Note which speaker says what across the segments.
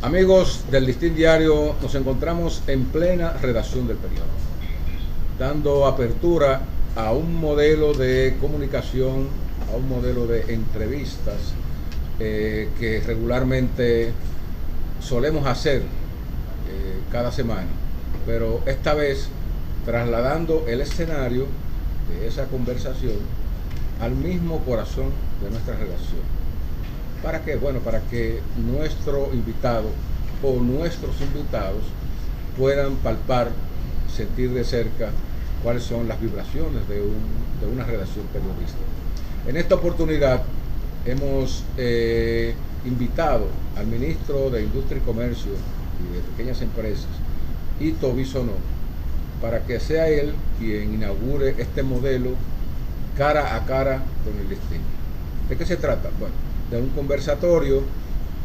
Speaker 1: Amigos del Listín Diario, nos encontramos en plena redacción del periódico, dando apertura a un modelo de comunicación, a un modelo de entrevistas que regularmente solemos hacer cada semana, pero esta vez trasladando el escenario de esa conversación al mismo corazón de nuestra redacción. ¿Para qué? Bueno, para que nuestro invitado o nuestros invitados puedan palpar, sentir de cerca cuáles son las vibraciones de una redacción periodística. En esta oportunidad hemos invitado al ministro de Industria y Comercio y de Pequeñas Empresas, Ito Bisonó, para que sea él quien inaugure este modelo cara a cara con el Listín. ¿De qué se trata? Bueno, de un conversatorio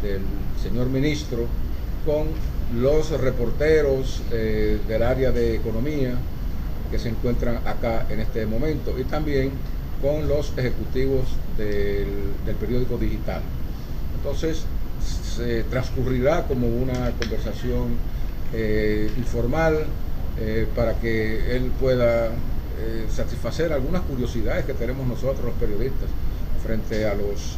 Speaker 1: del señor ministro con los reporteros del área de economía que se encuentran acá en este momento y también con los ejecutivos del periódico digital. Entonces se transcurrirá como una conversación informal para que él pueda satisfacer algunas curiosidades que tenemos nosotros los periodistas frente a los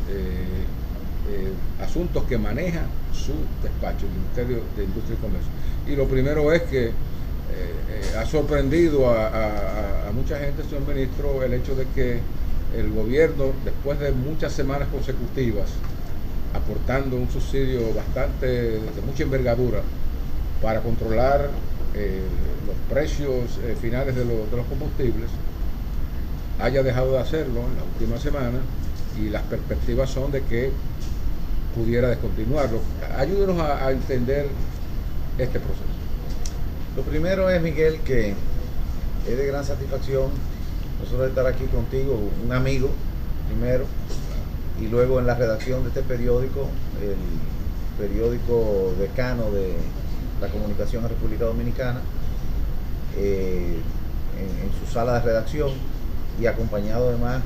Speaker 1: asuntos que maneja su despacho, el Ministerio de Industria y Comercio. Y lo primero es que ha sorprendido a mucha gente, señor ministro, el hecho de que el gobierno, después de muchas semanas consecutivas, aportando un subsidio de mucha envergadura para controlar los precios finales de los combustibles, haya dejado de hacerlo en la última semana y las perspectivas son de que pudiera descontinuarlo. Ayúdenos a entender este proceso.
Speaker 2: Lo primero es, Miguel, que es de gran satisfacción nosotros estar aquí contigo, un amigo primero, y luego en la redacción de este periódico, el periódico decano de la comunicación en República Dominicana, en su sala de redacción y acompañado además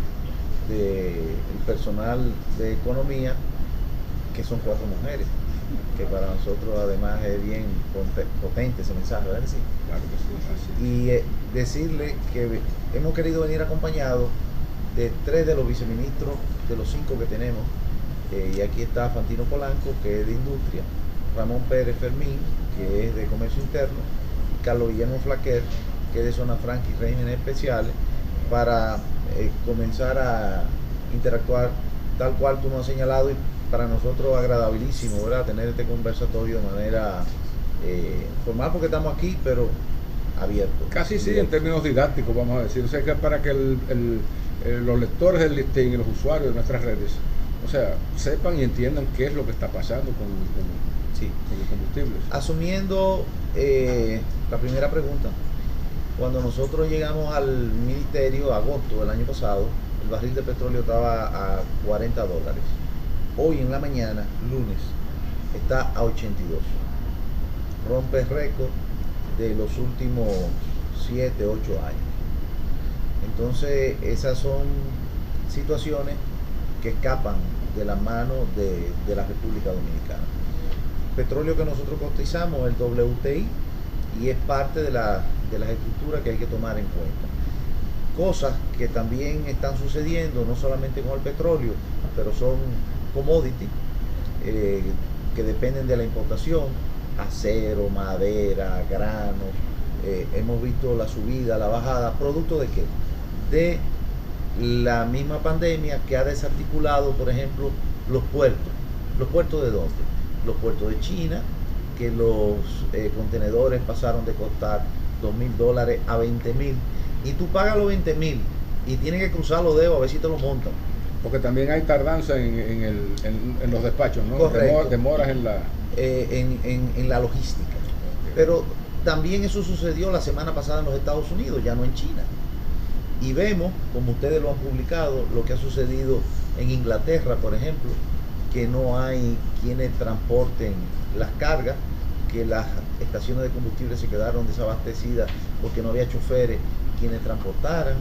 Speaker 2: del personal de economía, que son 4 mujeres, que para nosotros además es bien potente ese mensaje, ¿verdad? Sí.
Speaker 1: Claro que sí,
Speaker 2: Y decirle que hemos querido venir acompañados de 3 de los viceministros, de los 5 que tenemos, y aquí está Fantino Polanco, que es de Industria, Ramón Pérez Fermín, que es de Comercio Interno, y Carlos Guillermo Flaquer, que es de Zona Franca y Regímenes Especiales, para comenzar a interactuar tal cual tú nos has señalado, y para nosotros agradabilísimo, ¿verdad?, tener este conversatorio de manera formal, porque estamos aquí, pero abierto.
Speaker 1: Casi sí, en términos didácticos, vamos a decir. O sea, que para que los lectores del Listín y los usuarios de nuestras redes, o sea, sepan y entiendan qué es lo que está pasando con los combustibles.
Speaker 2: Asumiendo la primera pregunta, cuando nosotros llegamos al ministerio, agosto del año pasado, el barril de petróleo estaba a $40. Hoy en la mañana, lunes, está a 82. Rompe el récord de los últimos 7, 8 años. Entonces, esas son situaciones que escapan de la mano de la República Dominicana. Petróleo que nosotros cotizamos es el WTI y es parte de las estructuras que hay que tomar en cuenta. Cosas que también están sucediendo, no solamente con el petróleo, pero son commodities que dependen de la importación: acero, madera, granos. Hemos visto la subida, la bajada, ¿producto de qué? De la misma pandemia que ha desarticulado, por ejemplo, los puertos. ¿Los puertos de dónde? Los puertos de China, que los contenedores pasaron de costar $2,000 a 20,000, y tú pagas los 20,000 y tienes que cruzar los dedos a ver si te lo montan.
Speaker 1: Porque también hay tardanza en los despachos, ¿no?
Speaker 2: Correcto.
Speaker 1: Demoras en
Speaker 2: la logística.
Speaker 1: Okay.
Speaker 2: Pero también eso sucedió la semana pasada en los Estados Unidos, ya no en China. Y vemos, como ustedes lo han publicado, lo que ha sucedido en Inglaterra, por ejemplo, que no hay quienes transporten las cargas, que las estaciones de combustible se quedaron desabastecidas porque no había choferes quienes transportaran.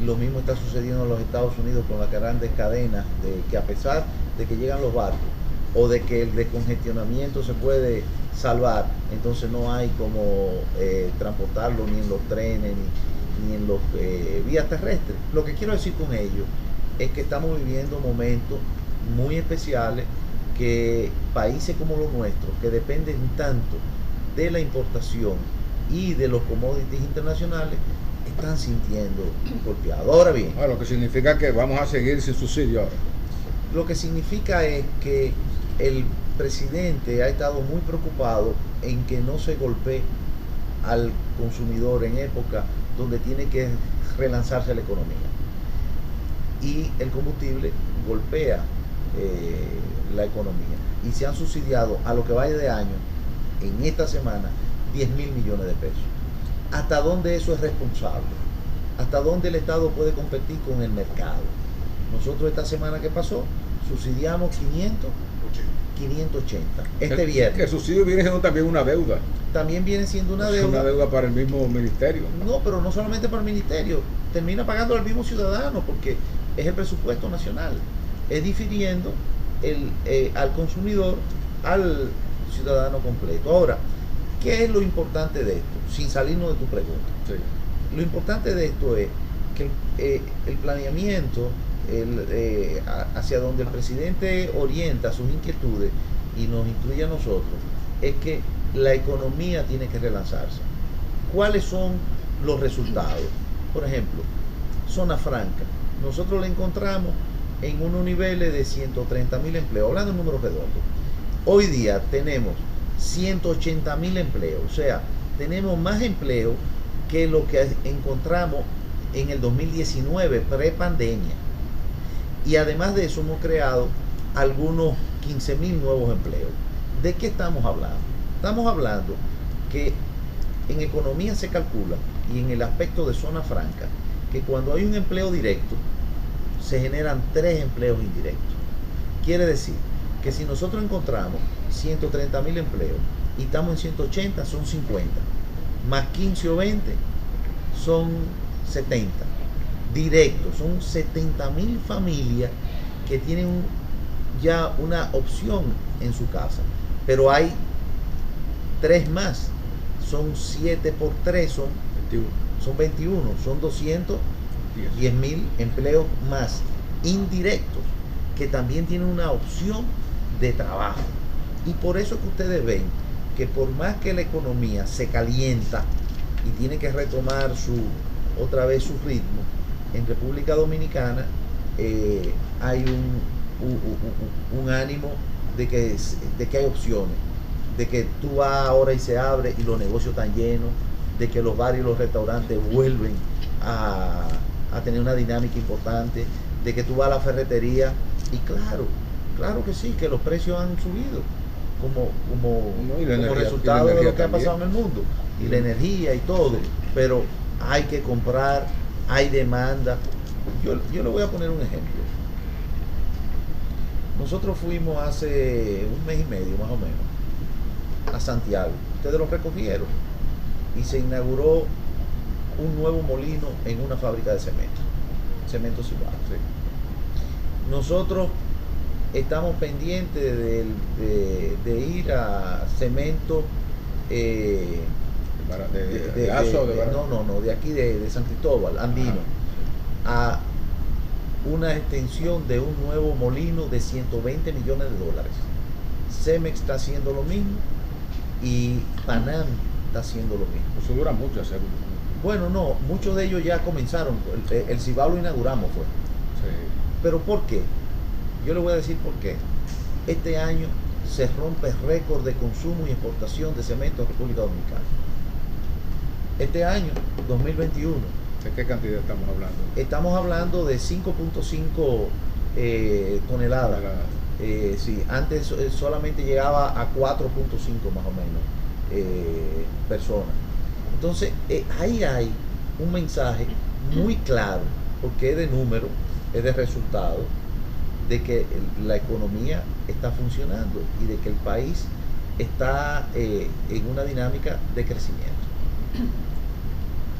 Speaker 2: Lo mismo está sucediendo en los Estados Unidos con las grandes cadenas, que a pesar de que llegan los barcos, o de que el descongestionamiento se puede salvar, entonces no hay como transportarlo ni en los trenes ni en los vías terrestres. Lo que quiero decir con ello es que estamos viviendo momentos muy especiales que países como los nuestros, que dependen tanto de la importación y de los commodities internacionales, están sintiendo golpeados. Ahora bien,
Speaker 1: lo que significa que vamos a seguir sin subsidio ahora.
Speaker 2: Lo que significa es que el presidente ha estado muy preocupado en que no se golpee al consumidor en época donde tiene que relanzarse la economía. Y el combustible golpea la economía. Y se han subsidiado a lo que vaya de año, en esta semana, 10.000 millones de pesos. ¿Hasta dónde eso es responsable? ¿Hasta dónde el Estado puede competir con el mercado? Nosotros esta semana que pasó subsidiamos 580. Este viernes.
Speaker 1: El subsidio viene siendo también una deuda.
Speaker 2: También viene siendo una deuda.
Speaker 1: Es una deuda para el mismo ministerio.
Speaker 2: No, pero no solamente para el ministerio. Termina pagando al mismo ciudadano porque es el presupuesto nacional. Es difiriendo al consumidor al ciudadano completo. Ahora, ¿qué es lo importante de esto? Sin salirnos de tu pregunta.
Speaker 1: Sí.
Speaker 2: Lo importante de esto es que el planeamiento hacia donde el presidente orienta sus inquietudes y nos instruye a nosotros es que la economía tiene que relanzarse. ¿Cuáles son los resultados? Por ejemplo, zona franca. Nosotros la encontramos en unos niveles de 130.000 empleos, hablando en números redondos. Hoy día tenemos 180.000 empleos, o sea, tenemos más empleos que lo que encontramos en el 2019, pre-pandemia. Y además de eso hemos creado algunos 15.000 nuevos empleos. ¿De qué estamos hablando? Estamos hablando que en economía se calcula, y en el aspecto de zona franca, que cuando hay un empleo directo, se generan 3 empleos indirectos. Quiere decir que si nosotros encontramos 130.000 empleos y estamos en 180, son 50. Más 15 o 20 son 70. Directos, son 70.000 familias que tienen ya una opción en su casa. Pero hay 3 más. Son 7 por 3, son 21. Son 210.000 empleos más indirectos que también tienen una opción de trabajo. Y por eso que ustedes ven que por más que la economía se calienta y tiene que retomar otra vez su ritmo, en República Dominicana hay un ánimo de que hay opciones, de que tú vas ahora y se abre y los negocios están llenos, de que los bares y los restaurantes vuelven a tener una dinámica importante, de que tú vas a la ferretería y claro que sí, que los precios han subido como resultado de lo que ha pasado en el mundo, y la energía y todo, pero hay que comprar, hay demanda. Yo le voy a poner un ejemplo. Nosotros fuimos hace un mes y medio más o menos a Santiago, ustedes lo recogieron, y se inauguró un nuevo molino en una fábrica de cemento Cibao. Sí. Nosotros estamos pendientes de ir a cemento de aquí de San Cristóbal, andino, a una extensión de un nuevo molino de 120 millones de dólares. Cemex está haciendo lo mismo y Panam está haciendo lo mismo.
Speaker 1: Eso dura mucho hacerlo.
Speaker 2: Bueno, no, muchos de ellos ya comenzaron. El Cibao lo inauguramos fue.
Speaker 1: Sí.
Speaker 2: ¿Pero por qué? Yo le voy a decir por qué. Este año se rompe récord de consumo y exportación de cemento en República Dominicana. Este año, 2021.
Speaker 1: ¿De qué cantidad estamos hablando?
Speaker 2: Estamos hablando de 5.5 toneladas. Sí, antes solamente llegaba a 4.5 más o menos personas. Entonces, ahí hay un mensaje muy claro, porque es de número, es de resultado, de que la economía está funcionando y de que el país está en una dinámica de crecimiento.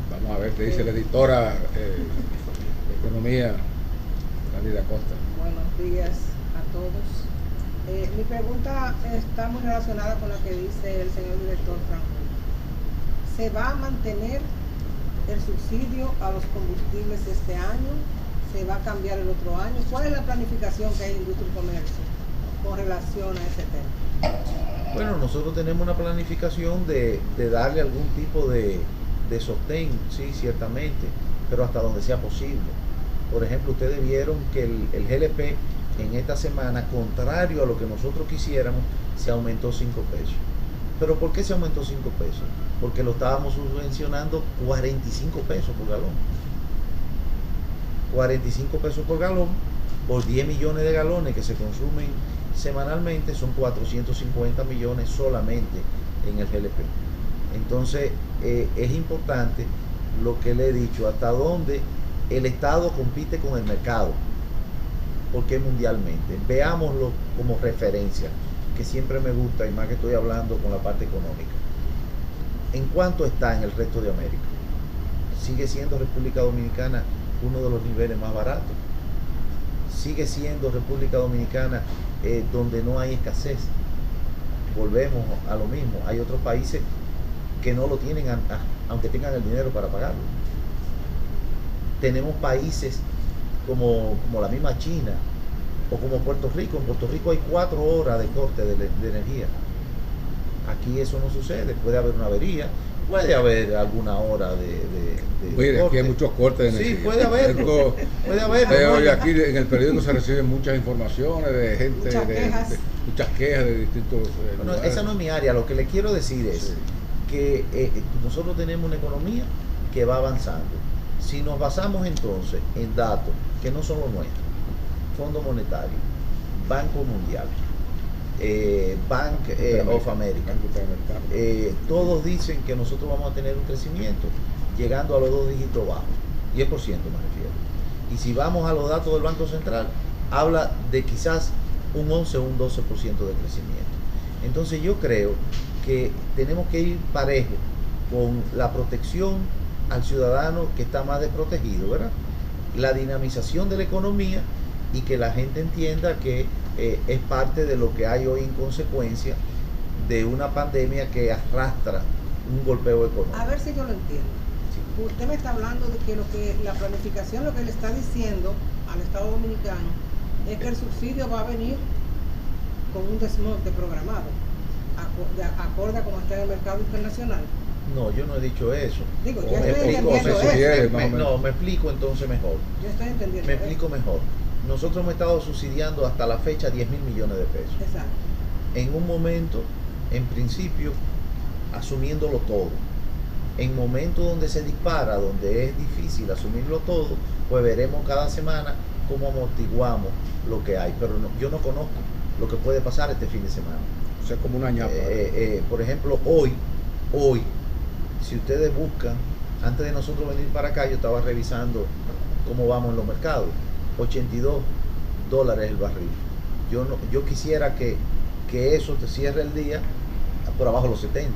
Speaker 1: Vamos a ver qué dice la editora de Economía, Candida Costa.
Speaker 3: Buenos días a todos. Mi pregunta está muy relacionada con lo que dice el señor director Franco. ¿Se va a mantener el subsidio a los combustibles este año? ¿Se va a cambiar el otro año? ¿Cuál es la planificación que hay en industria y comercio con relación a ese tema?
Speaker 2: Bueno, nosotros tenemos una planificación de darle algún tipo de sostén, sí, ciertamente, pero hasta donde sea posible. Por ejemplo, ustedes vieron que el GLP en esta semana, contrario a lo que nosotros quisiéramos, se aumentó 5 pesos. ¿Pero por qué se aumentó 5 pesos? Porque lo estábamos subvencionando 45 pesos por galón. 45 pesos por galón, por 10 millones de galones que se consumen semanalmente, son 450 millones solamente en el GLP. Entonces, es importante lo que le he dicho, hasta dónde el Estado compite con el mercado, porque mundialmente. Veámoslo como referencia, que siempre me gusta, y más que estoy hablando con la parte económica. ¿En cuánto está en el resto de América? Sigue siendo República Dominicana uno de los niveles más baratos. Sigue siendo República Dominicana donde no hay escasez. Volvemos a lo mismo. Hay otros países que no lo tienen, aunque tengan el dinero para pagarlo. Tenemos países como la misma China o como Puerto Rico. En Puerto Rico hay 4 horas de corte de energía. Aquí eso no sucede. Puede haber una avería, puede haber alguna hora de
Speaker 1: Mire, aquí hay muchos cortes de energía.
Speaker 2: Sí, puede haberlo. Puede haberlo.
Speaker 1: Hoy aquí en el periódico se reciben muchas informaciones de gente, muchas quejas de distintos
Speaker 2: bueno,
Speaker 1: lugares.
Speaker 2: esa no es mi área. Lo que le quiero decir es que nosotros tenemos una economía que va avanzando. Si nos basamos entonces en datos que no son los nuestros, Fondo Monetario, Banco Mundial, Bank of America, todos dicen que nosotros vamos a tener un crecimiento llegando a los 2 dígitos bajos, 10% me refiero. Y si vamos a los datos del Banco Central, habla de quizás un 11 o un 12% de crecimiento. Entonces yo creo que tenemos que ir parejo con la protección al ciudadano que está más desprotegido, ¿verdad? La dinamización de la economía y que la gente entienda que es parte de lo que hay hoy en consecuencia de una pandemia que arrastra un golpeo económico.
Speaker 3: A ver si yo lo entiendo. Sí. Usted me está hablando de que la planificación, lo que le está diciendo al Estado Dominicano es que el subsidio va a venir con un desmonte programado, acorde a cómo está en el mercado internacional.
Speaker 2: No, yo no he dicho eso.
Speaker 3: Digo, yo estoy entendiendo eso.
Speaker 2: No, me explico entonces mejor.
Speaker 3: Yo estoy entendiendo.
Speaker 2: Me explico mejor. Nosotros hemos estado subsidiando hasta la fecha 10.000 millones de pesos.
Speaker 3: Exacto.
Speaker 2: En un momento, en principio, asumiéndolo todo. En momentos donde se dispara, donde es difícil asumirlo todo, pues veremos cada semana cómo amortiguamos lo que hay. Pero no, yo no conozco lo que puede pasar este fin de semana.
Speaker 1: O sea, como una ñapa.
Speaker 2: Por ejemplo, hoy, si ustedes buscan, antes de nosotros venir para acá, yo estaba revisando cómo vamos en los mercados. $82 el barril. Yo quisiera que eso te cierre el día por abajo de los 70.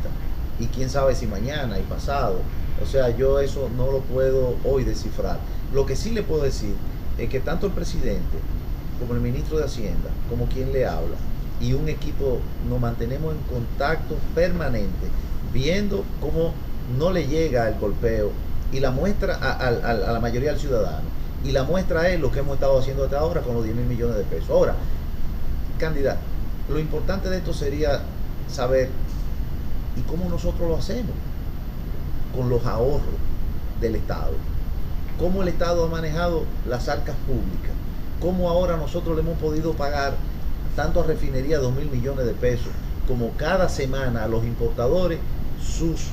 Speaker 2: Y quién sabe si mañana y pasado. O sea, yo eso no lo puedo hoy descifrar. Lo que sí le puedo decir es que tanto el presidente como el ministro de Hacienda, como quien le habla, y un equipo nos mantenemos en contacto permanente, viendo cómo no le llega el golpeo y la muestra a la mayoría del ciudadano. Y la muestra es lo que hemos estado haciendo hasta ahora con los 10.000 millones de pesos. Ahora, candidato, lo importante de esto sería saber y cómo nosotros lo hacemos con los ahorros del Estado. Cómo el Estado ha manejado las arcas públicas. Cómo ahora nosotros le hemos podido pagar tanto a refinería 2.000 millones de pesos, como cada semana a los importadores sus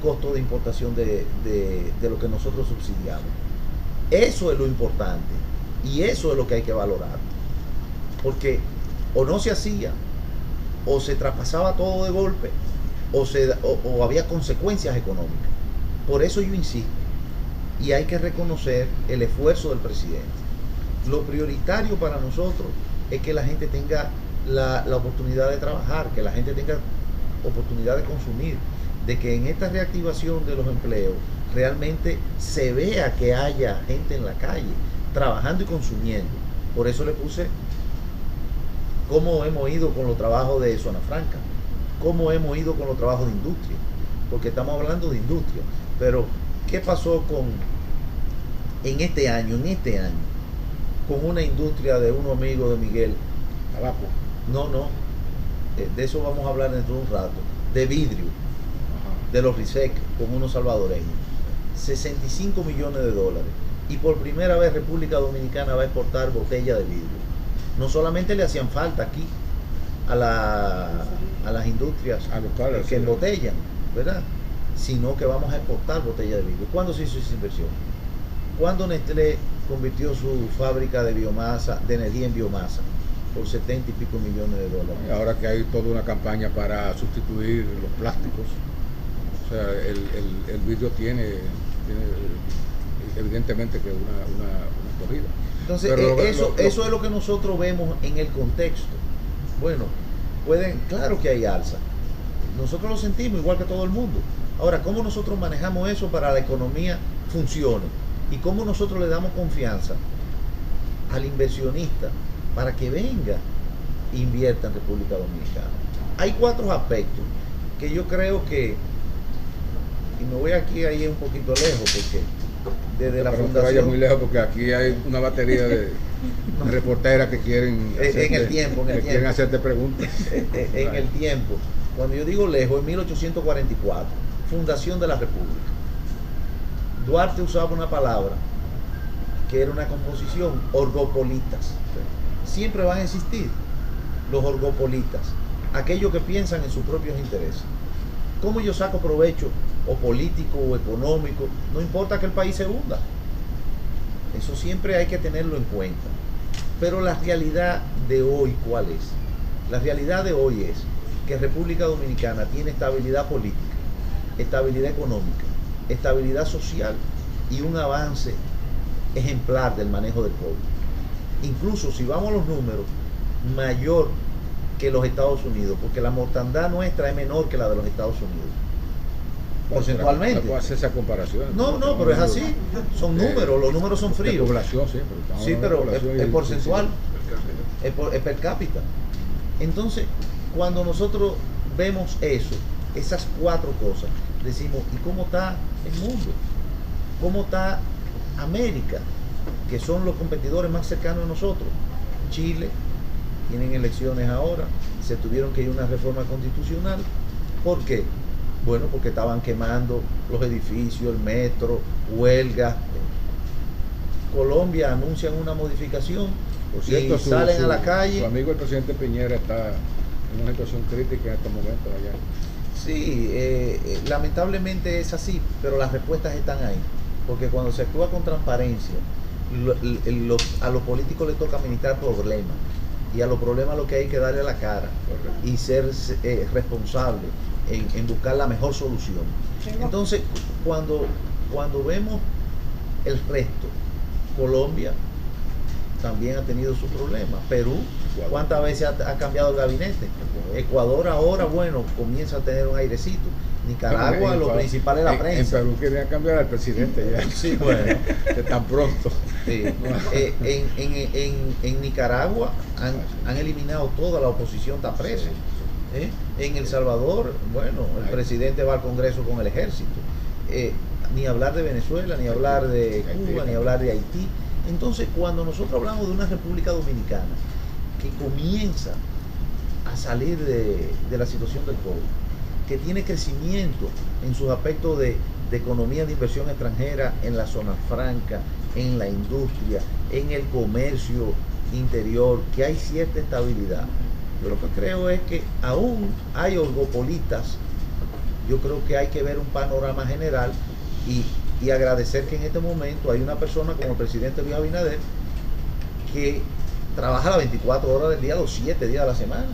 Speaker 2: costos de importación de lo que nosotros subsidiamos. Eso es lo importante y eso es lo que hay que valorar, porque o no se hacía, o se traspasaba todo de golpe, o había consecuencias económicas. Por eso yo insisto, y hay que reconocer el esfuerzo del presidente. Lo prioritario para nosotros es que la gente tenga la oportunidad de trabajar, que la gente tenga oportunidad de consumir, de que en esta reactivación de los empleos realmente se vea que haya gente en la calle trabajando y consumiendo. Por eso le puse cómo hemos ido con los trabajos de zona franca, cómo hemos ido con los trabajos de industria, porque estamos hablando de industria, pero ¿qué pasó en este año, con una industria de un amigo de Miguel?
Speaker 1: Abajo.
Speaker 2: No, de eso vamos a hablar dentro de un rato, de vidrio, de los RISEC, con unos salvadoreños, 65 millones de dólares, y por primera vez República Dominicana va a exportar botellas de vidrio. No solamente le hacían falta aquí a las industrias que embotellan, ¿verdad?, sino que vamos a exportar botellas de vidrio. ¿Cuándo se hizo esa inversión? ¿Cuándo Nestlé convirtió su fábrica de biomasa, de energía en biomasa, por 70 y pico millones de dólares?
Speaker 1: Ahora que hay toda una campaña para sustituir los plásticos, o sea, el vidrio tiene evidentemente que una corrida.
Speaker 2: Entonces, eso es lo que nosotros vemos en el contexto. Bueno, claro que hay alza. Nosotros lo sentimos igual que todo el mundo. Ahora, ¿cómo nosotros manejamos eso para la economía funcione? ¿Y cómo nosotros le damos confianza al inversionista para que venga e invierta en República Dominicana? Hay 4 aspectos que yo creo que, y me voy aquí ahí un poquito lejos, porque desde la fundación... No te vayas
Speaker 1: muy lejos, porque aquí hay una batería de reporteras que quieren quieren hacerte preguntas.
Speaker 2: En el tiempo, cuando yo digo lejos, en 1844, fundación de la República, Duarte usaba una palabra que era una composición, orgopolitas. Siempre van a existir los orgopolitas, aquellos que piensan en sus propios intereses. ¿Cómo yo saco provecho, o político o económico? No importa que el país se hunda. Eso siempre hay que tenerlo en cuenta. Pero la realidad de hoy, ¿cuál es? La realidad de hoy es que República Dominicana tiene estabilidad política, estabilidad económica, estabilidad social y un avance ejemplar del manejo del COVID. Incluso si vamos a los números, mayor que los Estados Unidos, porque la mortandad nuestra es menor que la de los Estados Unidos. Porcentualmente.
Speaker 1: No puedo hacer esa comparación.
Speaker 2: No, pero es así. Son números, los números son fríos.
Speaker 1: Población, sí,
Speaker 2: pero es porcentual, es per cápita. Entonces, cuando nosotros vemos eso, esas 4 cosas, decimos, ¿y cómo está el mundo? ¿Cómo está América? Que son los competidores más cercanos a nosotros. Chile, tienen elecciones ahora, se tuvieron que ir a una reforma constitucional. ¿Por qué? Bueno, porque estaban quemando los edificios, el metro, huelga. Colombia anuncian una modificación,
Speaker 1: por cierto,
Speaker 2: y salen a la calle.
Speaker 1: Su amigo el presidente Piñera está en una situación crítica en estos momentos allá.
Speaker 2: Sí, lamentablemente es así, pero las respuestas están ahí. Porque cuando se actúa con transparencia, a los políticos les toca administrar problemas. Y a los problemas lo que hay que darle la cara. Correcto. Y ser responsable en buscar la mejor solución. Entonces, cuando vemos el resto, Colombia también ha tenido sus problemas. Perú, ¿cuántas veces ha cambiado el gabinete? Ecuador ahora, bueno, comienza a tener un airecito. Nicaragua, lo principal es la prensa.
Speaker 1: En Perú querían cambiar al presidente ya.
Speaker 2: Sí, bueno.
Speaker 1: De tan pronto.
Speaker 2: Sí. En Nicaragua han eliminado toda la oposición, está presa. En El Salvador, bueno, el presidente va al Congreso con el ejército. Ni hablar de Venezuela, ni hablar de Cuba, ni hablar de Haití. Entonces, cuando nosotros hablamos de una República Dominicana que comienza a salir de la situación del COVID, que tiene crecimiento en sus aspectos de economía de inversión extranjera en la zona franca, en la industria, en el comercio interior, que hay cierta estabilidad. Yo lo que creo es que aún hay oligopolitas. Yo creo que hay que ver un panorama general y agradecer que en este momento hay una persona como el presidente Luis Abinader que trabaja las 24 horas del día, los 7 días de la semana,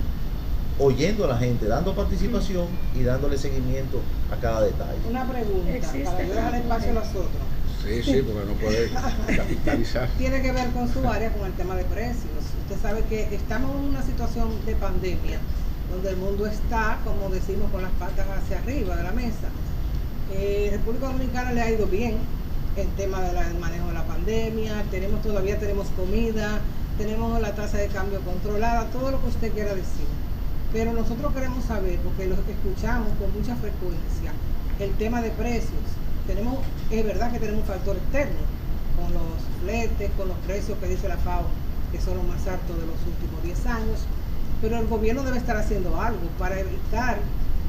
Speaker 2: oyendo a la gente, dando participación y dándole seguimiento a cada detalle.
Speaker 3: Una pregunta, para yo dejar espacio a los otros.
Speaker 1: Sí, porque no puede capitalizar.
Speaker 3: Tiene que ver con su área, con el tema de precios. Usted sabe que estamos en una situación de pandemia, donde el mundo está, como decimos, con las patas hacia arriba de la mesa. República Dominicana le ha ido bien en tema del manejo de la pandemia, todavía tenemos comida, tenemos la tasa de cambio controlada, todo lo que usted quiera decir. Pero nosotros queremos saber, porque lo escuchamos con mucha frecuencia, el tema de precios. Es verdad que tenemos un factor externo, con los fletes, con los precios que dice la FAO, que son los más altos de los últimos 10 años, pero el gobierno debe estar haciendo algo para evitar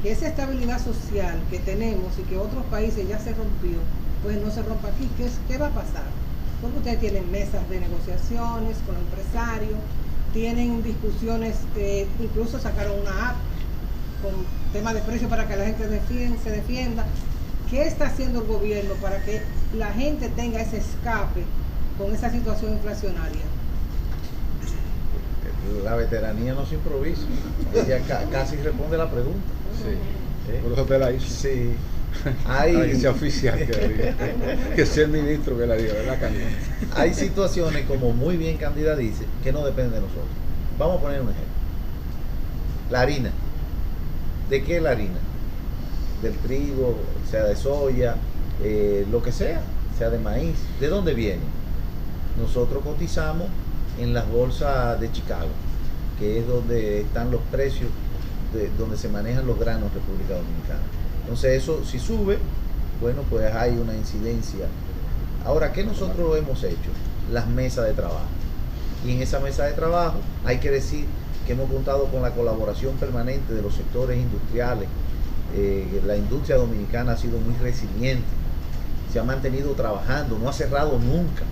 Speaker 3: que esa estabilidad social que tenemos y que otros países ya se rompió, pues no se rompa aquí. ¿Qué va a pasar? Porque ustedes tienen mesas de negociaciones con los empresarios, tienen discusiones, incluso sacaron una app con temas de precios para que la gente se defienda. ¿Qué está haciendo el gobierno para que la gente tenga ese escape con esa situación inflacionaria?
Speaker 2: La veteranía no se improvisa. Ella casi responde la pregunta.
Speaker 1: Sí. Por eso te la hice.
Speaker 2: Sí.
Speaker 1: Hay oficial que sea el ministro que la diga, ¿verdad, Candida?
Speaker 2: Hay situaciones, como muy bien Candida dice, que no dependen de nosotros. Vamos a poner un ejemplo. La harina. ¿De qué es la harina? Del trigo, sea de soya, lo que sea de maíz. ¿De dónde viene? Nosotros cotizamos en las bolsas de Chicago, que es donde están los precios, donde se manejan los granos en República Dominicana. Entonces eso, si sube, bueno, pues hay una incidencia. Ahora, ¿qué nosotros hemos hecho? Las mesas de trabajo. Y en esa mesa de trabajo hay que decir que hemos contado con la colaboración permanente de los sectores industriales. La industria dominicana ha sido muy resiliente, se ha mantenido trabajando, no ha cerrado nunca.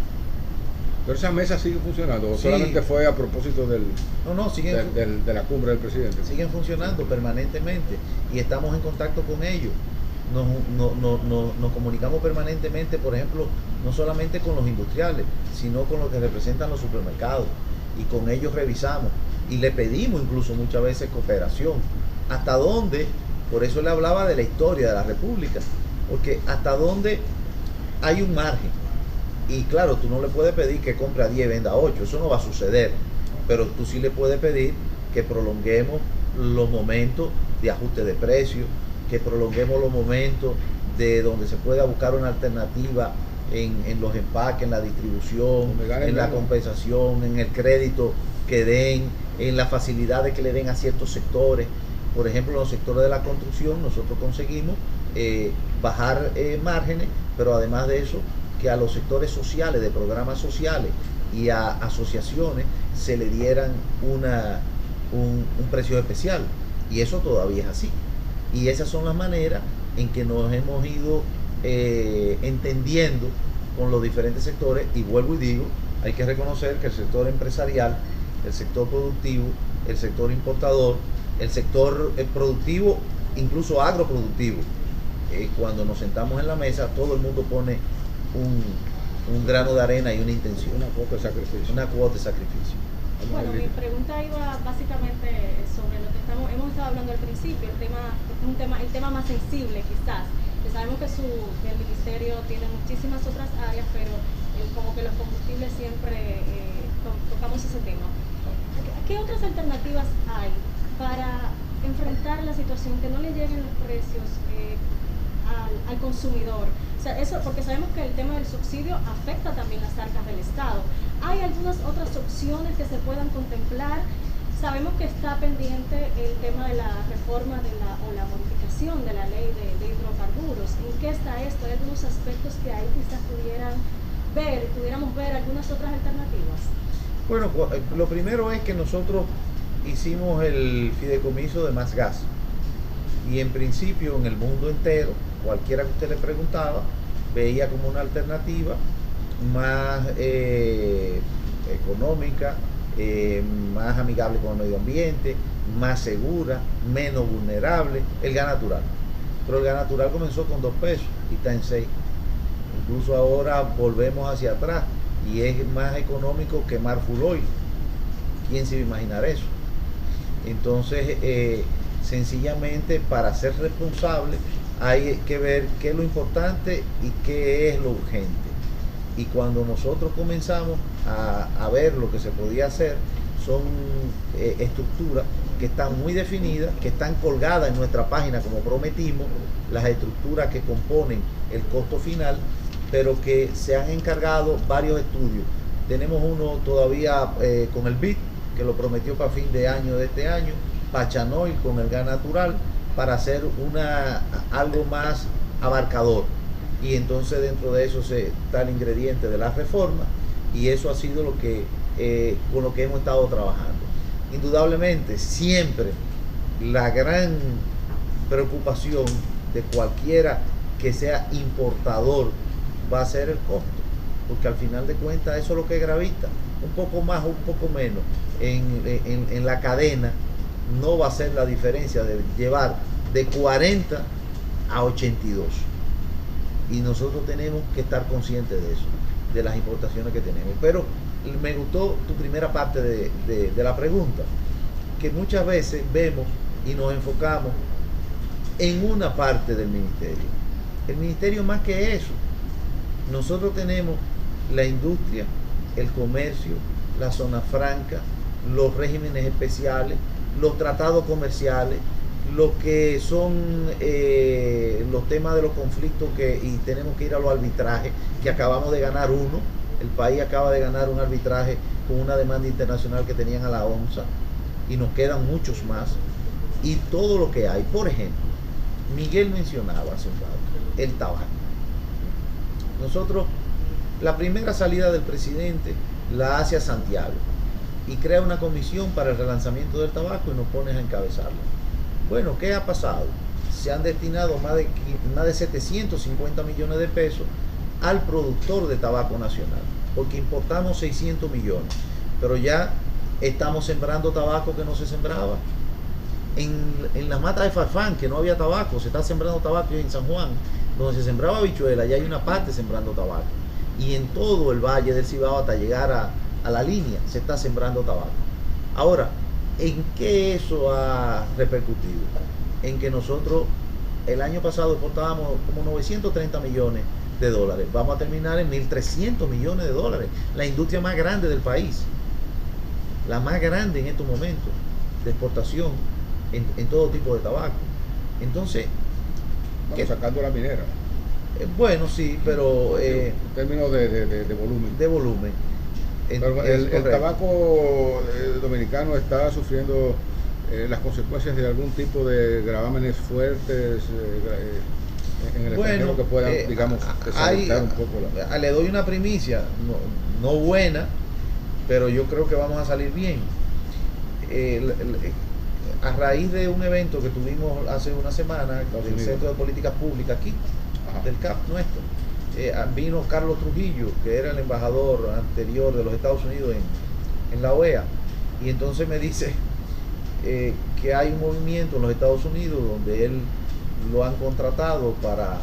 Speaker 1: Pero esa mesa sigue funcionando, ¿o
Speaker 2: sí,
Speaker 1: solamente fue a propósito de la cumbre del presidente?
Speaker 2: Siguen funcionando permanentemente y estamos en contacto con ellos. Nos comunicamos permanentemente, por ejemplo, no solamente con los industriales, sino con los que representan los supermercados, y con ellos revisamos y le pedimos incluso muchas veces cooperación. ¿Hasta dónde? Por eso le hablaba de la historia de la República, porque hasta dónde hay un margen. Y claro, tú no le puedes pedir que compre a 10 y venda a 8, eso no va a suceder, pero tú sí le puedes pedir que prolonguemos los momentos de ajuste de precios, que prolonguemos los momentos de donde se pueda buscar una alternativa en los empaques, en la distribución, en la compensación, en el crédito que den, en las facilidades que le den a ciertos sectores. Por ejemplo, en los sectores de la construcción nosotros conseguimos bajar márgenes, pero además de eso, que a los sectores sociales, de programas sociales y a asociaciones se le dieran un precio especial, y eso todavía es así. Y esas son las maneras en que nos hemos ido entendiendo con los diferentes sectores. Y vuelvo y digo, hay que reconocer que el sector empresarial, el sector productivo, el sector importador, el sector productivo, incluso agroproductivo, cuando nos sentamos en la mesa, todo el mundo pone un grano de arena y una intención.
Speaker 1: Una cuota de sacrificio.
Speaker 2: Una cuota de sacrificio.
Speaker 4: Bueno, mi pregunta iba básicamente sobre lo que hemos estado hablando al principio, el tema más sensible quizás. Sabemos que el ministerio tiene muchísimas otras áreas, pero como que los combustibles siempre tocamos ese tema. ¿Qué otras alternativas hay para enfrentar la situación, que no le lleguen los precios al consumidor? O sea, eso, porque sabemos que el tema del subsidio afecta también las arcas del Estado. ¿Hay algunas otras opciones que se puedan contemplar? Sabemos que está pendiente el tema de la reforma o la modificación de la ley de hidrocarburos. ¿En qué está esto? ¿Hay algunos aspectos que ahí quizás pudiéramos ver algunas otras alternativas?
Speaker 2: Bueno, lo primero es que nosotros hicimos el fideicomiso de Más Gas, y en principio en el mundo entero, cualquiera que usted le preguntaba, veía como una alternativa más económica, más amigable con el medio ambiente, más segura, menos vulnerable, el gas natural. Pero el gas natural comenzó con 2 pesos y está en 6. Incluso ahora volvemos hacia atrás y es más económico que Full Oil. ¿Quién se iba a imaginar eso? Entonces, sencillamente, para ser responsable hay que ver qué es lo importante y qué es lo urgente. Y cuando nosotros comenzamos a ver lo que se podía hacer, son estructuras que están muy definidas, que están colgadas en nuestra página como prometimos, las estructuras que componen el costo final, pero que se han encargado varios estudios tenemos uno todavía con el BID, que lo prometió para fin de año de este año, Pachanoil con el gas natural, para hacer algo más abarcador. Y entonces dentro de eso está el ingrediente de la reforma, y eso ha sido lo que con lo que hemos estado trabajando. Indudablemente, siempre la gran preocupación de cualquiera que sea importador va a ser el costo, porque al final de cuentas eso es lo que gravita, un poco más o un poco menos en la cadena. No va a ser la diferencia de llevar de 40 a 82, y nosotros tenemos que estar conscientes de eso, de las importaciones que tenemos. Pero me gustó tu primera parte de la pregunta, que muchas veces vemos y nos enfocamos en una parte del ministerio. El ministerio más que eso. Nosotros tenemos la industria, el comercio, la zona franca, los regímenes especiales, los tratados comerciales, lo que son los temas de los conflictos y tenemos que ir a los arbitrajes, que acabamos de ganar uno. El país acaba de ganar un arbitraje con una demanda internacional que tenían a la OMSA, y nos quedan muchos más, y todo lo que hay. Por ejemplo, Miguel mencionaba hace un rato el tabaco. Nosotros, la primera salida del presidente la hace a Santiago y crea una comisión para el relanzamiento del tabaco y nos pones a encabezarla. Bueno, ¿qué ha pasado? Se han destinado más de 750 millones de pesos al productor de tabaco nacional, porque importamos 600 millones, pero ya estamos sembrando tabaco que no se sembraba. En la mata de Farfán, que no había tabaco, se está sembrando tabaco. En San Juan, donde se sembraba habichuela, ya hay una parte sembrando tabaco. Y en todo el valle del Cibao, hasta llegar a la línea, se está sembrando tabaco. Ahora, ¿en qué eso ha repercutido? En que nosotros el año pasado exportábamos como 930 millones de dólares. Vamos a terminar en 1.300 millones de dólares. La industria más grande del país, la más grande en estos momentos de exportación en todo tipo de tabaco. Entonces,
Speaker 1: sacando la minera.
Speaker 2: Bueno, sí, pero
Speaker 1: en términos de volumen.
Speaker 2: De volumen.
Speaker 1: Pero el tabaco dominicano está sufriendo las consecuencias de algún tipo de gravámenes fuertes en el extranjero que puedan, digamos, desalentar un poco
Speaker 2: le doy una primicia, no buena, pero yo creo que vamos a salir bien. A raíz de un evento que tuvimos hace una semana del Centro de Políticas Públicas aquí, del CAP nuestro, vino Carlos Trujillo, que era el embajador anterior de los Estados Unidos en la OEA, y entonces me dice que hay un movimiento en los Estados Unidos donde él lo han contratado para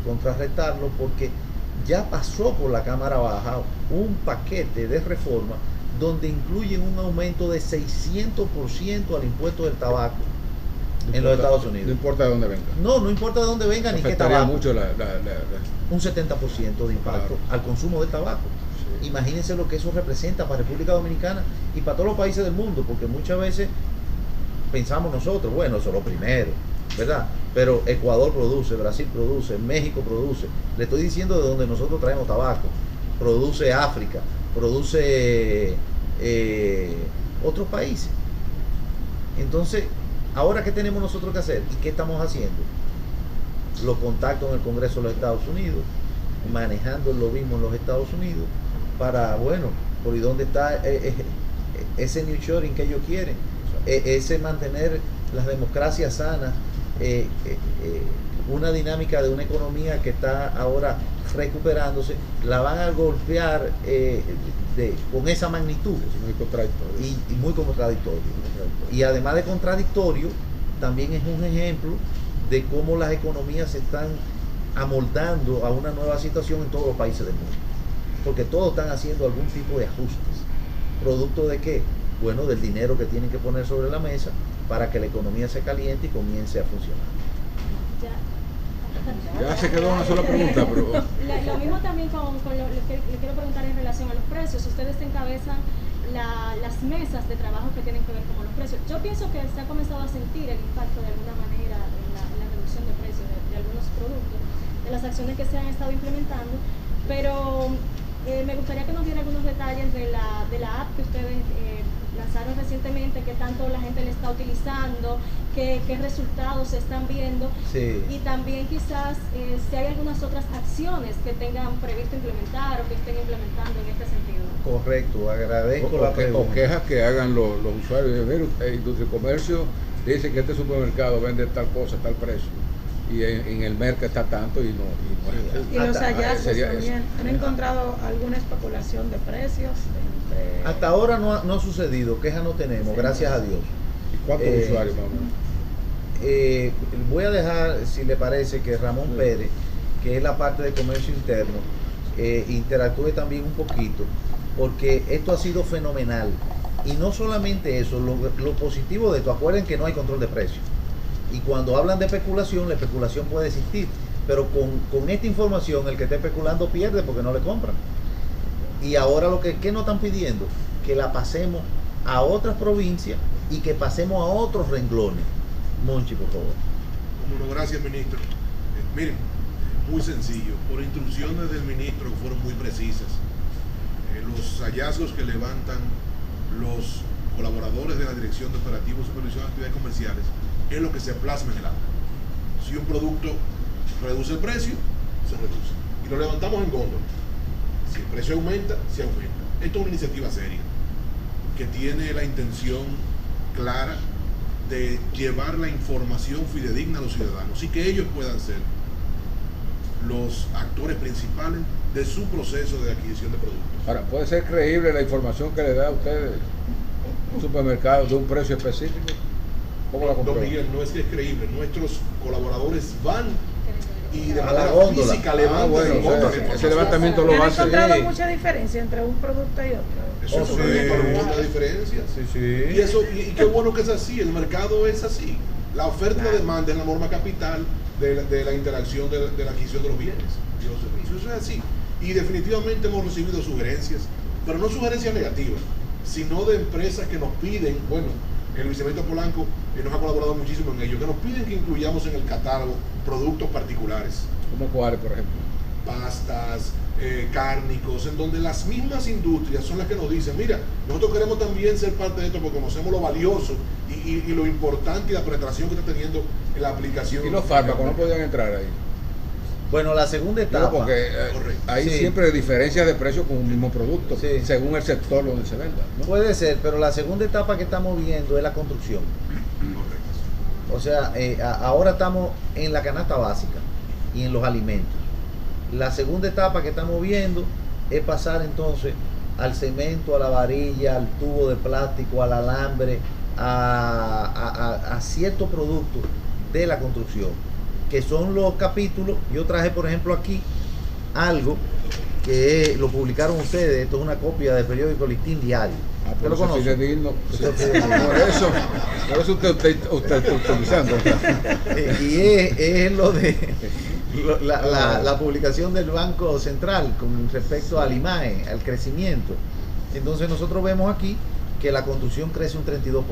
Speaker 2: contrarrestarlo, porque ya pasó por la Cámara Baja un paquete de reforma donde incluyen un aumento de 600% al impuesto del tabaco en los Estados Unidos.
Speaker 1: No importa de dónde venga.
Speaker 2: No importa de dónde venga ni qué tabaco.
Speaker 1: Mucho
Speaker 2: un 70% de impacto al consumo del tabaco. Sí. Imagínense lo que eso representa para República Dominicana y para todos los países del mundo, porque muchas veces pensamos nosotros, bueno, eso es lo primero, ¿verdad? Pero Ecuador produce, Brasil produce, México produce. Le estoy diciendo de donde nosotros traemos tabaco. Produce África, produce otros países. Entonces, ahora, ¿qué tenemos nosotros que hacer? ¿Y qué estamos haciendo? Los contactos en el Congreso de los Estados Unidos, manejando el lobismo en los Estados Unidos, para, bueno, por ahí dónde está ese New Shoring que ellos quieren, ese mantener las democracias sanas, una dinámica de una economía que está ahora recuperándose, la van a golpear con esa magnitud.
Speaker 1: Muy contradictorio.
Speaker 2: Y muy contradictorio. Y además de contradictorio, también es un ejemplo de cómo las economías se están amoldando a una nueva situación en todos los países del mundo. Porque todos están haciendo algún tipo de ajustes. ¿Producto de qué? Bueno, del dinero que tienen que poner sobre la mesa para que la economía se caliente y comience a funcionar.
Speaker 1: Ya se quedó una sola pregunta, pero...
Speaker 4: Lo mismo también con lo que le quiero preguntar en relación a los precios. Ustedes encabezan las mesas de trabajo que tienen que ver con los precios. Yo pienso que se ha comenzado a sentir el impacto de alguna manera en la reducción de precios de algunos productos, de las acciones que se han estado implementando, pero Me gustaría que nos diera algunos detalles de la app que ustedes lanzaron recientemente, qué tanto la gente le está utilizando, qué resultados se están viendo,
Speaker 2: Sí.
Speaker 4: y también quizás si hay algunas otras acciones que tengan previsto implementar o que estén implementando en este sentido.
Speaker 2: Correcto, agradezco la pregunta.
Speaker 1: O quejas que hagan los usuarios. Mira, Industria y Comercio dice que este supermercado vende tal cosa, tal precio, y en el mercado está tanto y no es así.
Speaker 5: Y los hallazgos
Speaker 1: sería
Speaker 5: también. ¿Han encontrado alguna especulación de precios?
Speaker 2: Hasta ahora no ha sucedido, quejas no tenemos, gracias a Dios.
Speaker 1: ¿Y cuántos usuarios, mamá?
Speaker 2: Voy a dejar, si le parece, que Ramón Pérez, que es la parte de comercio interno, interactúe también un poquito, porque esto ha sido fenomenal. Y no solamente eso, lo positivo de esto, acuerden que no hay control de precios. Y cuando hablan de especulación, la especulación puede existir, pero con esta información el que está especulando pierde porque no le compran. Y ahora ¿qué nos están pidiendo? Que la pasemos a otras provincias y que pasemos a otros renglones. Monchi, por favor.
Speaker 6: Bueno, gracias, ministro. Miren, muy sencillo. Por instrucciones del ministro que fueron muy precisas, los hallazgos que levantan los colaboradores de la Dirección de Operativos y Supervisión de Actividades Comerciales es lo que se plasma en el acta. Si un producto reduce el precio, se reduce. Y lo levantamos en góndola. Si el precio aumenta, se aumenta. Esto es una iniciativa seria que tiene la intención clara de llevar la información fidedigna a los ciudadanos y que ellos puedan ser los actores principales de su proceso de adquisición de productos.
Speaker 1: Ahora, ¿puede ser creíble la información que le da a ustedes un supermercado de un precio específico? ¿Cómo la
Speaker 6: Don
Speaker 1: comprueban?
Speaker 6: Miguel, no es que es creíble, nuestros colaboradores van y de
Speaker 2: A la
Speaker 6: manera
Speaker 2: góndola.
Speaker 6: física levantan
Speaker 1: bueno,
Speaker 6: en
Speaker 1: o sea,
Speaker 6: góndola.
Speaker 1: ese levantamiento lo
Speaker 5: ¿Han
Speaker 1: hace.
Speaker 5: encontrado mucha diferencia entre un producto y otro?
Speaker 6: Eso es
Speaker 2: sí.
Speaker 6: una diferencia. Y eso, y qué bueno que es así, el mercado es así. La oferta y la demanda es la norma capital de la interacción de la adquisición de los bienes y los servicios. Eso es así. Y definitivamente hemos recibido sugerencias, pero no sugerencias negativas, sino de empresas que nos piden, bueno, el viceministro Polanco nos ha colaborado muchísimo en ello, que nos piden que incluyamos en el catálogo productos particulares,
Speaker 1: ¿Cómo cuáles, por ejemplo?
Speaker 6: pastas, cárnicos, en donde las mismas industrias son las que nos dicen, mira, nosotros queremos también ser parte de esto porque conocemos lo valioso y lo importante y la penetración que está teniendo en la aplicación.
Speaker 1: Y los fármacos no podían entrar ahí.
Speaker 2: Bueno, la segunda etapa.
Speaker 1: No, porque
Speaker 6: Correcto.
Speaker 1: hay
Speaker 2: Sí.
Speaker 1: siempre diferencias de precio con un mismo producto,
Speaker 2: Sí.
Speaker 1: según el sector donde se venda, ¿no?
Speaker 2: Puede ser, pero la segunda etapa que estamos viendo es la construcción.
Speaker 6: Correcto.
Speaker 2: O sea, ahora estamos en la canasta básica y en los alimentos. La segunda etapa que estamos viendo es pasar entonces al cemento, a la varilla, al tubo de plástico, al alambre, a ciertos productos de la construcción, que son los capítulos. Yo traje, por ejemplo, aquí algo que lo publicaron ustedes. Esto es una copia del periódico Listín Diario. ¿Usted lo conoce?
Speaker 1: Fidedigno.
Speaker 2: Usted es fidedigno.
Speaker 1: Por eso usted está utilizando.
Speaker 2: Y es lo de la publicación del Banco Central con respecto al IMAE, al crecimiento. Entonces nosotros vemos aquí que la construcción crece un 32%.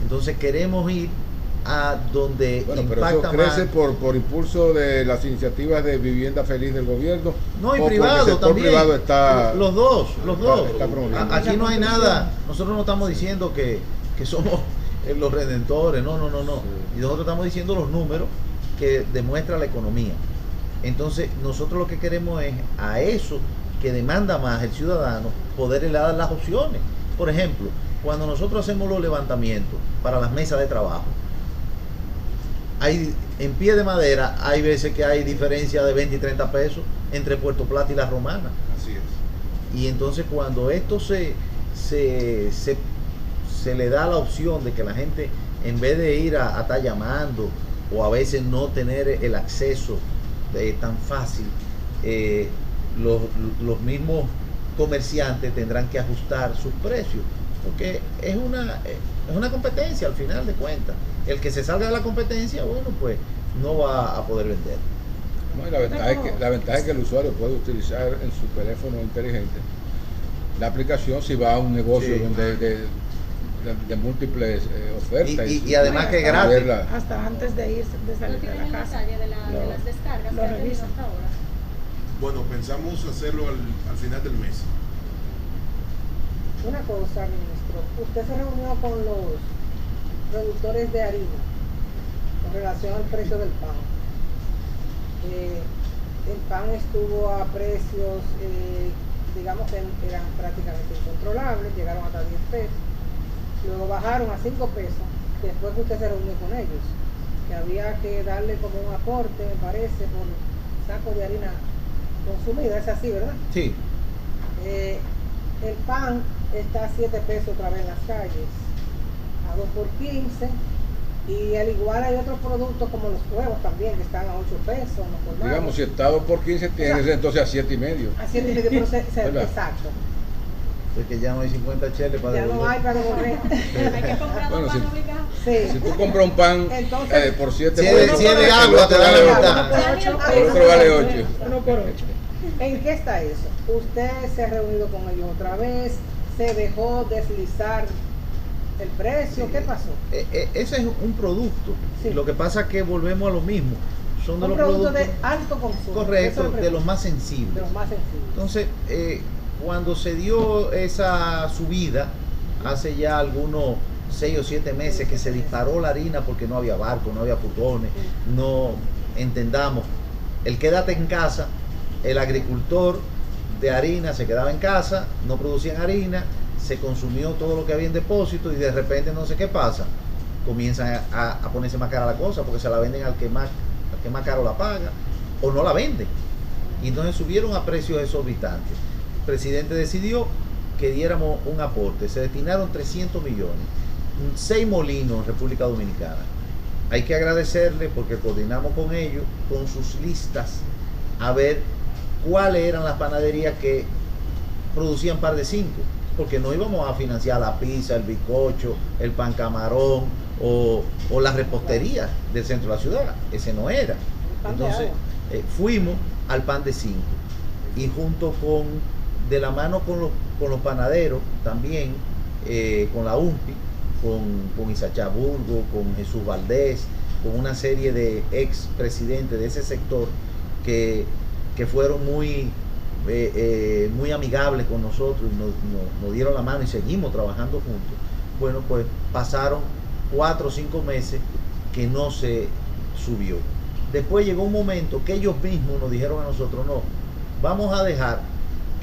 Speaker 2: Entonces queremos ir a donde
Speaker 1: Bueno, pero eso
Speaker 2: impacta
Speaker 1: crece
Speaker 2: más.
Speaker 1: por impulso de las iniciativas de vivienda feliz del gobierno.
Speaker 2: No, y
Speaker 1: o porque
Speaker 2: privado
Speaker 1: el sector
Speaker 2: también.
Speaker 1: privado está
Speaker 2: Los dos.
Speaker 1: está promoviendo.
Speaker 2: Aquí no hay nada. Nosotros no estamos diciendo que somos los redentores. No. Y nosotros estamos diciendo los números que demuestra la economía. Entonces, nosotros lo que queremos es a eso que demanda más el ciudadano, poderle dar las opciones. Por ejemplo, cuando nosotros hacemos los levantamientos para las mesas de trabajo, en pie de madera hay veces que hay diferencia de 20 y 30 pesos entre Puerto Plata y La Romana.
Speaker 6: Así es.
Speaker 2: Y entonces cuando esto se le da la opción de que la gente, en vez de ir a estar llamando o a veces no tener el acceso tan fácil, los mismos comerciantes tendrán que ajustar sus precios, porque es una competencia al final de cuentas. El que se salga de la competencia, bueno, pues no va a poder vender.
Speaker 1: No, y la ventaja es que el usuario puede utilizar en su teléfono inteligente la aplicación si va a un negocio
Speaker 2: Sí.
Speaker 1: donde de múltiples ofertas.
Speaker 2: Y además que es gratis.
Speaker 5: Hasta antes de salir
Speaker 4: Lo
Speaker 5: de
Speaker 4: tienen
Speaker 5: la
Speaker 4: en la
Speaker 5: casa.
Speaker 4: calle de las descargas
Speaker 5: lo
Speaker 4: que han tenido
Speaker 5: revisan.
Speaker 4: hasta ahora.
Speaker 6: Bueno, pensamos hacerlo al final del mes.
Speaker 3: Una cosa, ministro, usted se reunió con los productores de harina con relación al precio del pan. El pan estuvo a precios, digamos que eran prácticamente incontrolables, llegaron hasta 10 pesos, luego bajaron a 5 pesos, después que usted se reunió con ellos, que había que darle como un aporte, me parece, por saco de harina consumida, es así, ¿verdad?
Speaker 2: Sí.
Speaker 3: El pan está a 7 pesos otra vez en las calles, a 2 por 15, y al igual hay otros productos como los huevos también, que están a 8 pesos, no por más.
Speaker 1: Digamos, si está 2 por 15, tienes entonces a 7,5.
Speaker 3: A 7,5, pero
Speaker 1: ¿verdad?
Speaker 3: exacto.
Speaker 2: Porque ya no hay 50 cheles para
Speaker 3: Ya no
Speaker 2: devolver.
Speaker 3: hay para devolver.
Speaker 4: Hay que comprar
Speaker 1: Bueno,
Speaker 4: dos
Speaker 1: sí.
Speaker 4: pan obligado.
Speaker 3: Sí.
Speaker 1: Si tú compras un pan
Speaker 3: Entonces,
Speaker 1: por 7
Speaker 2: si es de agua, te da la mitad.
Speaker 1: El otro vale 8.
Speaker 5: 1 por 8.
Speaker 3: ¿En qué está eso? ¿Usted se ha reunido con ellos otra vez? ¿Se dejó deslizar el precio? ¿Qué pasó?
Speaker 2: Ese es un producto.
Speaker 3: Sí.
Speaker 2: Lo que pasa es que volvemos a lo mismo. Son de
Speaker 3: Un
Speaker 2: los
Speaker 3: producto
Speaker 2: productos
Speaker 3: de alto consumo.
Speaker 2: correcto,
Speaker 3: Eso es
Speaker 2: de los más sensibles.
Speaker 3: de los más sensibles.
Speaker 2: Entonces, cuando se dio esa subida, hace ya algunos 6 o 7 meses que se disparó la harina porque no había barco, no había furgones, no entendamos, el quédate en casa, el agricultor de harina se quedaba en casa, no producían harina, se consumió todo lo que había en depósito y de repente no sé qué pasa, comienzan a ponerse más cara la cosa porque se la venden al que más caro la paga o no la venden. Y entonces subieron a precios exorbitantes. El presidente decidió que diéramos un aporte, se destinaron 300 millones, 6 molinos en República Dominicana. Hay que agradecerle porque coordinamos con ellos, con sus listas, a ver cuáles eran las panaderías que producían par de 5, porque no íbamos a financiar la pizza, el bizcocho, el pan camarón o la repostería del centro de la ciudad. Ese no era. Entonces fuimos al pan de 5 y junto con, de la mano con los panaderos también, con la UMPI, con Isacha Burgo, con Jesús Valdés, con una serie de ex presidentes de ese sector que fueron muy amigables con nosotros y nos dieron la mano y seguimos trabajando juntos. Bueno, pues pasaron 4 o 5 meses que no se subió. Después llegó un momento que ellos mismos nos dijeron a nosotros, no, vamos a dejar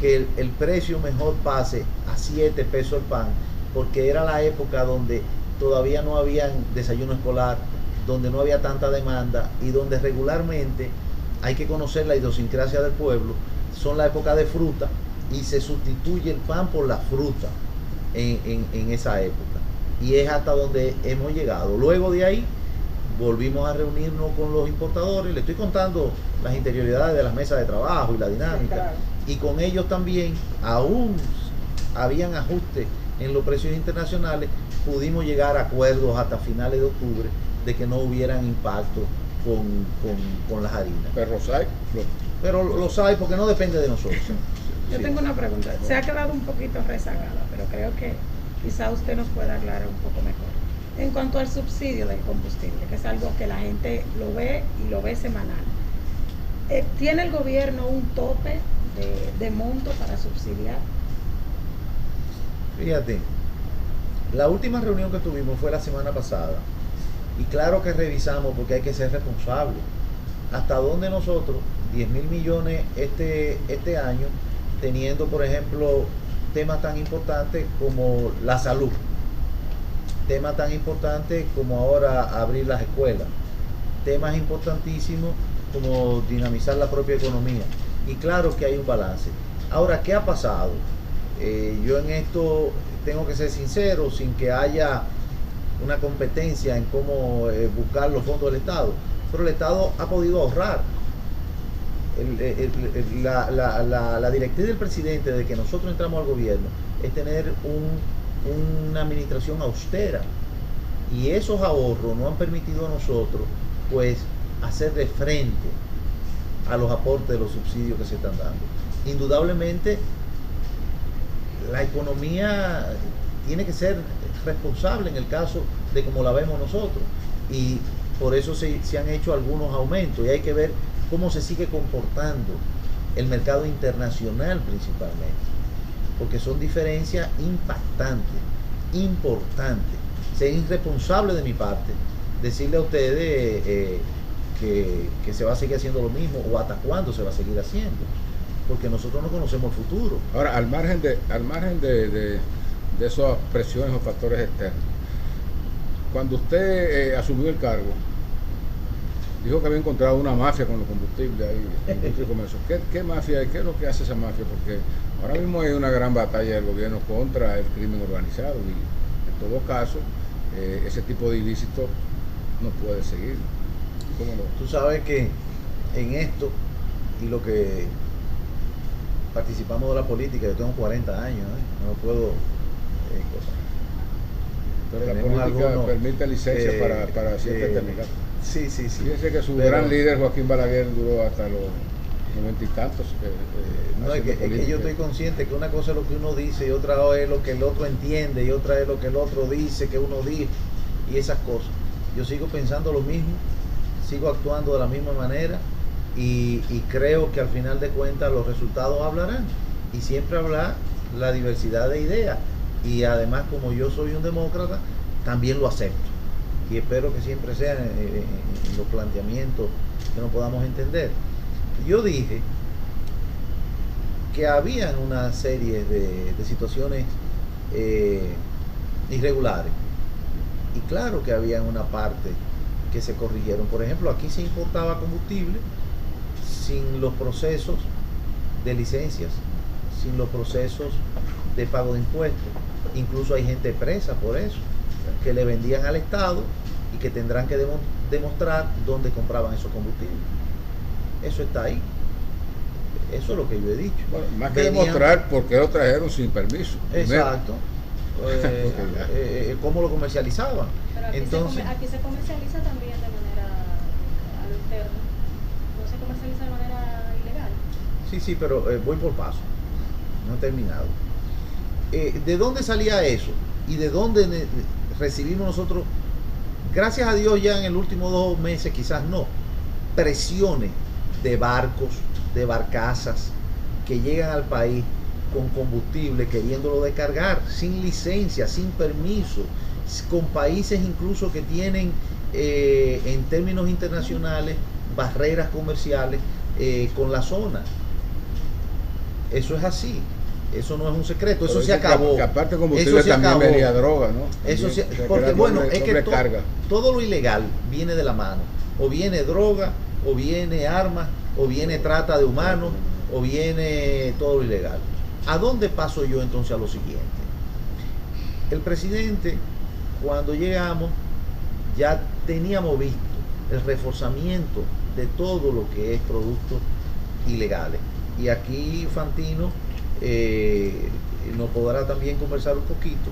Speaker 2: que el precio mejor pase a 7 pesos el pan, porque era la época donde todavía no había desayuno escolar, donde no había tanta demanda y donde regularmente hay que conocer la idiosincrasia del pueblo, son la época de fruta y se sustituye el pan por la fruta en esa época. Y es hasta donde hemos llegado. Luego de ahí volvimos a reunirnos con los importadores, le estoy contando las interioridades de las mesas de trabajo y la dinámica,
Speaker 3: Sí, claro.
Speaker 2: y con ellos también, aún habían ajustes en los precios internacionales, pudimos llegar a acuerdos hasta finales de octubre de que no hubieran impacto con las harinas. Pero los hay porque no depende de nosotros.
Speaker 5: Yo
Speaker 2: Sí.
Speaker 5: tengo una pregunta. Se ha quedado un poquito rezagada, pero creo que quizá usted nos pueda aclarar un poco mejor. En cuanto al subsidio del combustible, que es algo que la gente lo ve y lo ve semanal, ¿tiene el gobierno un tope de monto para subsidiar?
Speaker 2: Fíjate, la última reunión que tuvimos fue la semana pasada y claro que revisamos porque hay que ser responsable. Hasta dónde nosotros, 10.000 millones este año, teniendo por ejemplo temas tan importantes como la salud, temas tan importantes como ahora abrir las escuelas, temas importantísimos como dinamizar la propia economía. Y claro que hay un balance. Ahora, ¿qué ha pasado? Yo en esto tengo que ser sincero, sin que haya una competencia en cómo buscar los fondos del Estado, pero el Estado ha podido ahorrar. La directriz del presidente de que nosotros entramos al gobierno es tener una administración austera, y esos ahorros nos han permitido a nosotros pues hacerle frente a los aportes de los subsidios que se están dando. Indudablemente la economía tiene que ser responsable en el caso de como la vemos nosotros, y por eso se han hecho algunos aumentos y hay que ver cómo se sigue comportando el mercado internacional principalmente, porque son diferencias impactantes, importantes. Sería irresponsable de mi parte decirle a ustedes que se va a seguir haciendo lo mismo o hasta cuándo se va a seguir haciendo, porque nosotros no conocemos el futuro.
Speaker 1: Ahora, al margen de esas presiones o factores externos, cuando usted asumió el cargo, dijo que había encontrado una mafia con los combustibles ahí en industria y comercio. ¿Qué mafia y qué es lo que hace esa mafia? Porque ahora mismo hay una gran batalla del gobierno contra el crimen organizado y en todo caso ese tipo de ilícitos no puede seguir. ¿Cómo no?
Speaker 2: Tú sabes que en esto y lo que participamos de la política, yo tengo 40 años, no puedo...
Speaker 1: Pero la política permite licencias para ciertas técnicas.
Speaker 2: Sí.
Speaker 1: Fíjense que su gran líder Joaquín Balaguer duró hasta los 90 y tantos.
Speaker 2: No, es que yo estoy consciente que una cosa es lo que uno dice y otra es lo que el otro entiende y otra es lo que el otro dice que uno dice y esas cosas. Yo sigo pensando lo mismo, sigo actuando de la misma manera y creo que al final de cuentas los resultados hablarán y siempre habrá la diversidad de ideas y además como yo soy un demócrata también lo acepto y espero que siempre sea en los planteamientos que nos podamos entender. Yo dije que había una serie de situaciones irregulares y claro que había una parte que se corrigieron. Por ejemplo, aquí se importaba combustible sin los procesos de licencias, sin los procesos de pago de impuestos. Incluso hay gente presa por eso, que le vendían al Estado y que tendrán que demostrar dónde compraban esos combustibles. Eso está ahí. Eso es lo que yo he dicho.
Speaker 1: Bueno, más que demostrar por qué lo trajeron sin permiso.
Speaker 2: Exacto. ¿Cómo lo comercializaban?
Speaker 4: Pero aquí se comercializa también de manera a lo interno. No se comercializa de manera ilegal.
Speaker 2: Sí, pero voy por paso. No he terminado. ¿De dónde salía eso? ¿Y de dónde recibimos nosotros? Gracias a Dios ya en el último 2 meses, quizás no, presiones de barcos, de barcazas que llegan al país con combustible queriéndolo descargar sin licencia, sin permiso, con países incluso que tienen en términos internacionales barreras comerciales con la zona. Eso es así. Eso no es un secreto, eso se acabó.
Speaker 1: Que aparte combustible también venía droga, ¿no?
Speaker 2: Eso sí, porque bueno, es que todo lo ilegal viene de la mano. O viene droga, o viene armas, o viene trata de humanos, o viene todo lo ilegal. ¿A dónde paso yo entonces a lo siguiente? El presidente, cuando llegamos, ya teníamos visto el reforzamiento de todo lo que es productos ilegales. Y aquí Fantino nos podrá también conversar un poquito,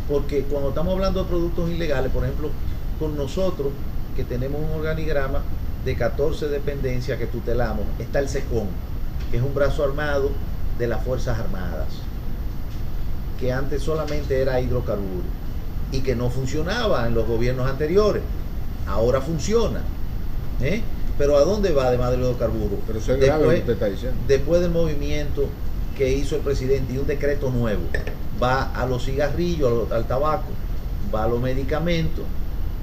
Speaker 2: porque cuando estamos hablando de productos ilegales, por ejemplo, con nosotros que tenemos un organigrama de 14 dependencias que tutelamos, está el SECON, que es un brazo armado de las Fuerzas Armadas, que antes solamente era hidrocarburos y que no funcionaba en los gobiernos anteriores, ahora funciona, pero ¿a dónde va además del hidrocarburo?
Speaker 1: Pero eso es grave lo que usted está diciendo.
Speaker 2: Después del movimiento que hizo el presidente y un decreto nuevo, va a los cigarrillos, al tabaco, va a los medicamentos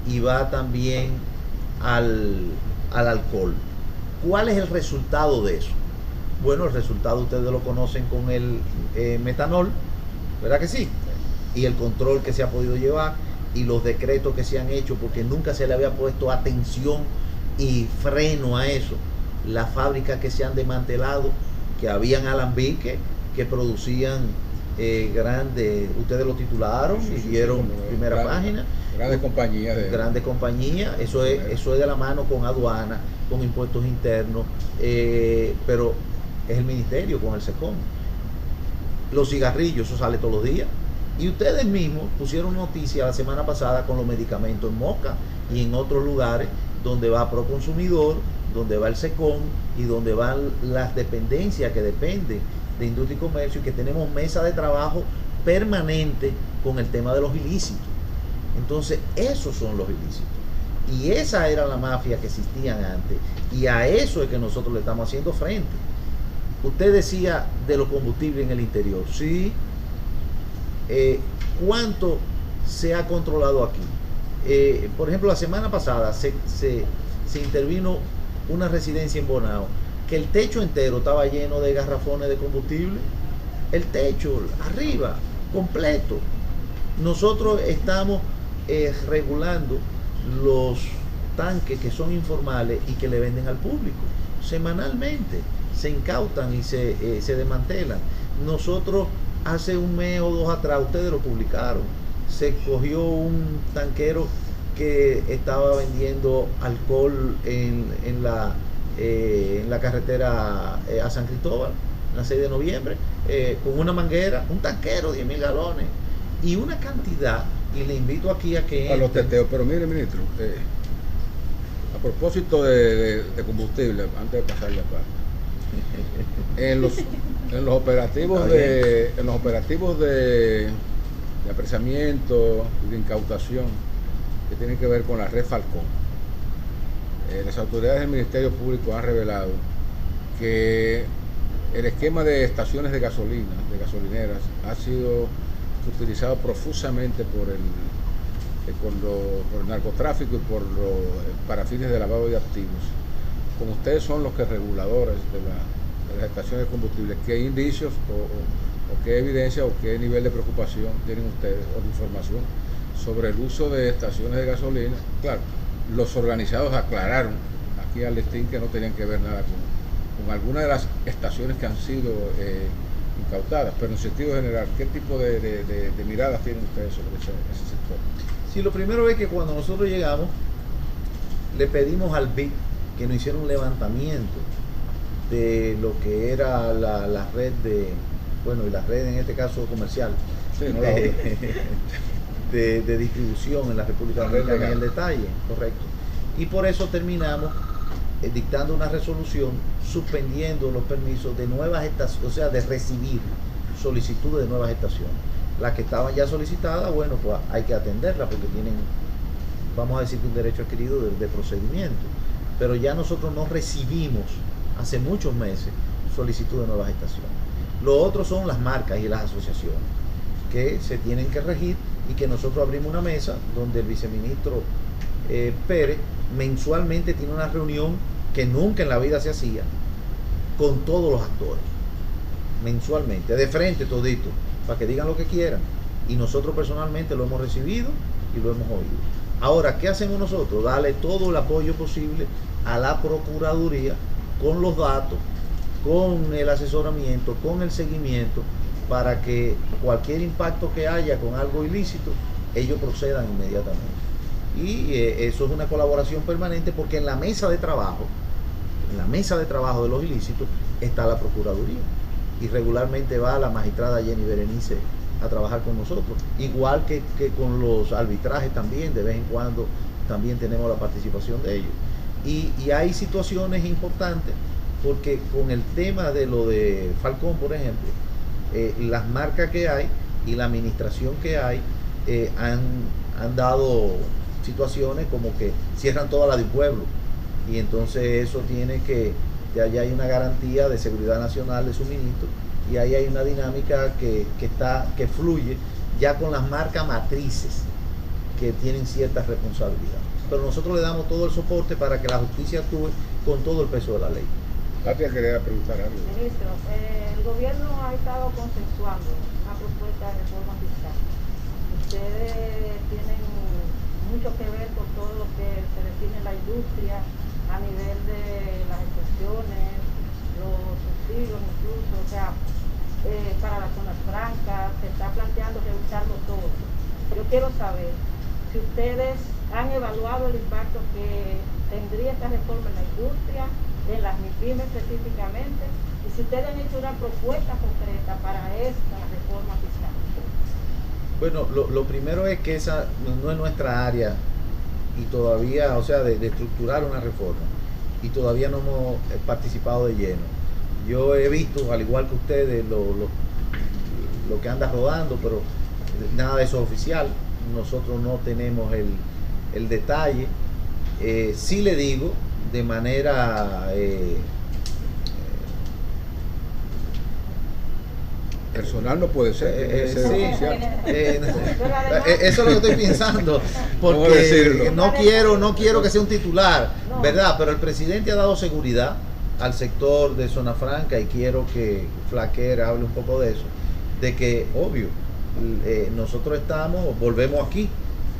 Speaker 2: y va también al alcohol. ¿Cuál es el resultado de eso? Bueno, el resultado ustedes lo conocen con el metanol, ¿verdad que sí? Y el control que se ha podido llevar y los decretos que se han hecho, porque nunca se le había puesto atención y freno a eso. Las fábricas que se han desmantelado, que habían alambiques que producían grandes, ustedes lo titularon y vieron primera página.
Speaker 1: Grandes compañías.
Speaker 2: Grandes compañías, eso es de la mano con aduana, con impuestos internos, pero es el ministerio con el SECON. Los cigarrillos, eso sale todos los días. Y ustedes mismos pusieron noticia la semana pasada con los medicamentos en Moca y en otros lugares donde va Proconsumidor, donde va el SECON y donde van las dependencias que dependen de industria y comercio, y que tenemos mesa de trabajo permanente con el tema de los ilícitos. Entonces, esos son los ilícitos. Y esa era la mafia que existían antes. Y a eso es que nosotros le estamos haciendo frente. Usted decía de los combustibles en el interior. Sí. ¿Cuánto se ha controlado aquí? Por ejemplo, la semana pasada se intervino una residencia en Bonao, que el techo entero estaba lleno de garrafones de combustible. El techo, arriba, completo. Nosotros estamos regulando los tanques que son informales y que le venden al público. Semanalmente se incautan y se desmantelan. Nosotros hace un mes o dos atrás, ustedes lo publicaron, se cogió un tanquero que estaba vendiendo alcohol en la carretera a San Cristóbal, en la 6 de noviembre, con una manguera, un tanquero, 10.000 galones, y una cantidad, y le invito aquí a que...
Speaker 1: A los teteos, pero mire, ministro, a propósito de combustible, antes de pasarle a paz, en los operativos de apresamiento y de incautación que tienen que ver con la red Falcón, las autoridades del Ministerio Público han revelado que el esquema de estaciones de gasolina, de gasolineras, ha sido utilizado profusamente por el narcotráfico y para fines de lavado de activos. Como ustedes son los que reguladores de las estaciones de combustible, ¿qué indicios o qué evidencia o qué nivel de preocupación tienen ustedes o de información sobre el uso de estaciones de gasolina? Claro, los organizados aclararon aquí al listín que no tenían que ver nada con algunas de las estaciones que han sido incautadas, pero en sentido general, ¿qué tipo de miradas tienen ustedes sobre ese sector?
Speaker 2: Sí, lo primero es que cuando nosotros llegamos, le pedimos al BIC que nos hiciera un levantamiento de lo que era la red y la red en este caso comercial,
Speaker 1: sí, no
Speaker 2: de distribución en la República Dominicana, en el detalle, correcto. Y por eso terminamos dictando una resolución suspendiendo los permisos de nuevas estaciones, o sea, de recibir solicitudes de nuevas estaciones. Las que estaban ya solicitadas, bueno, pues hay que atenderlas porque tienen, vamos a decir, un derecho adquirido de procedimiento. Pero ya nosotros no recibimos hace muchos meses solicitud de nuevas estaciones. Lo otro son las marcas y las asociaciones que se tienen que regir y que nosotros abrimos una mesa donde el viceministro Pérez mensualmente tiene una reunión que nunca en la vida se hacía con todos los actores, mensualmente, de frente todito, para que digan lo que quieran, y nosotros personalmente lo hemos recibido y lo hemos oído. Ahora, ¿qué hacemos nosotros? Darle todo el apoyo posible a la Procuraduría con los datos, con el asesoramiento, con el seguimiento, para que cualquier impacto que haya con algo ilícito, ellos procedan inmediatamente. Y eso es una colaboración permanente porque en la mesa de trabajo de los ilícitos está la Procuraduría y regularmente va la magistrada Jenny Berenice a trabajar con nosotros, igual que con los arbitrajes también, de vez en cuando también tenemos la participación de ellos. Y hay situaciones importantes porque con el tema de lo de Falcón, por ejemplo, las marcas que hay y la administración que hay han dado situaciones como que cierran toda la de un pueblo y entonces eso tiene que allá hay una garantía de seguridad nacional de suministro y ahí hay una dinámica que fluye ya con las marcas matrices que tienen cierta responsabilidad, pero nosotros le damos todo el soporte para que la justicia actúe con todo el peso de la ley.
Speaker 1: Katia quería preguntar algo.
Speaker 7: Ministro, el gobierno ha estado consensuando una propuesta de reforma fiscal. Ustedes tienen mucho que ver con todo lo que se define la industria a nivel de las excepciones, los subsidios incluso, o sea, para las zonas francas, se está planteando revisarlo todo. Yo quiero saber si ustedes han evaluado el impacto que tendría esta reforma en la industria, en las MIPYMES específicamente, y si ustedes han hecho una propuesta concreta para esta reforma fiscal.
Speaker 2: Bueno, lo primero es que esa no es nuestra área y todavía, o sea, de estructurar una reforma, y todavía no hemos participado de lleno. Yo he visto, al igual que ustedes, lo que anda rodando, pero nada de eso es oficial. Nosotros no tenemos el detalle. Sí le digo de manera
Speaker 1: Personal no puede ser, tiene que ser
Speaker 2: sí,
Speaker 1: oficial.
Speaker 2: Eso es lo que estoy pensando,
Speaker 1: ¿Cómo
Speaker 2: porque
Speaker 1: decirlo?
Speaker 2: no quiero que sea un titular, ¿verdad? Pero el presidente ha dado seguridad al sector de Zona Franca y quiero que Flaquer hable un poco de eso, de que, obvio, nosotros volvemos aquí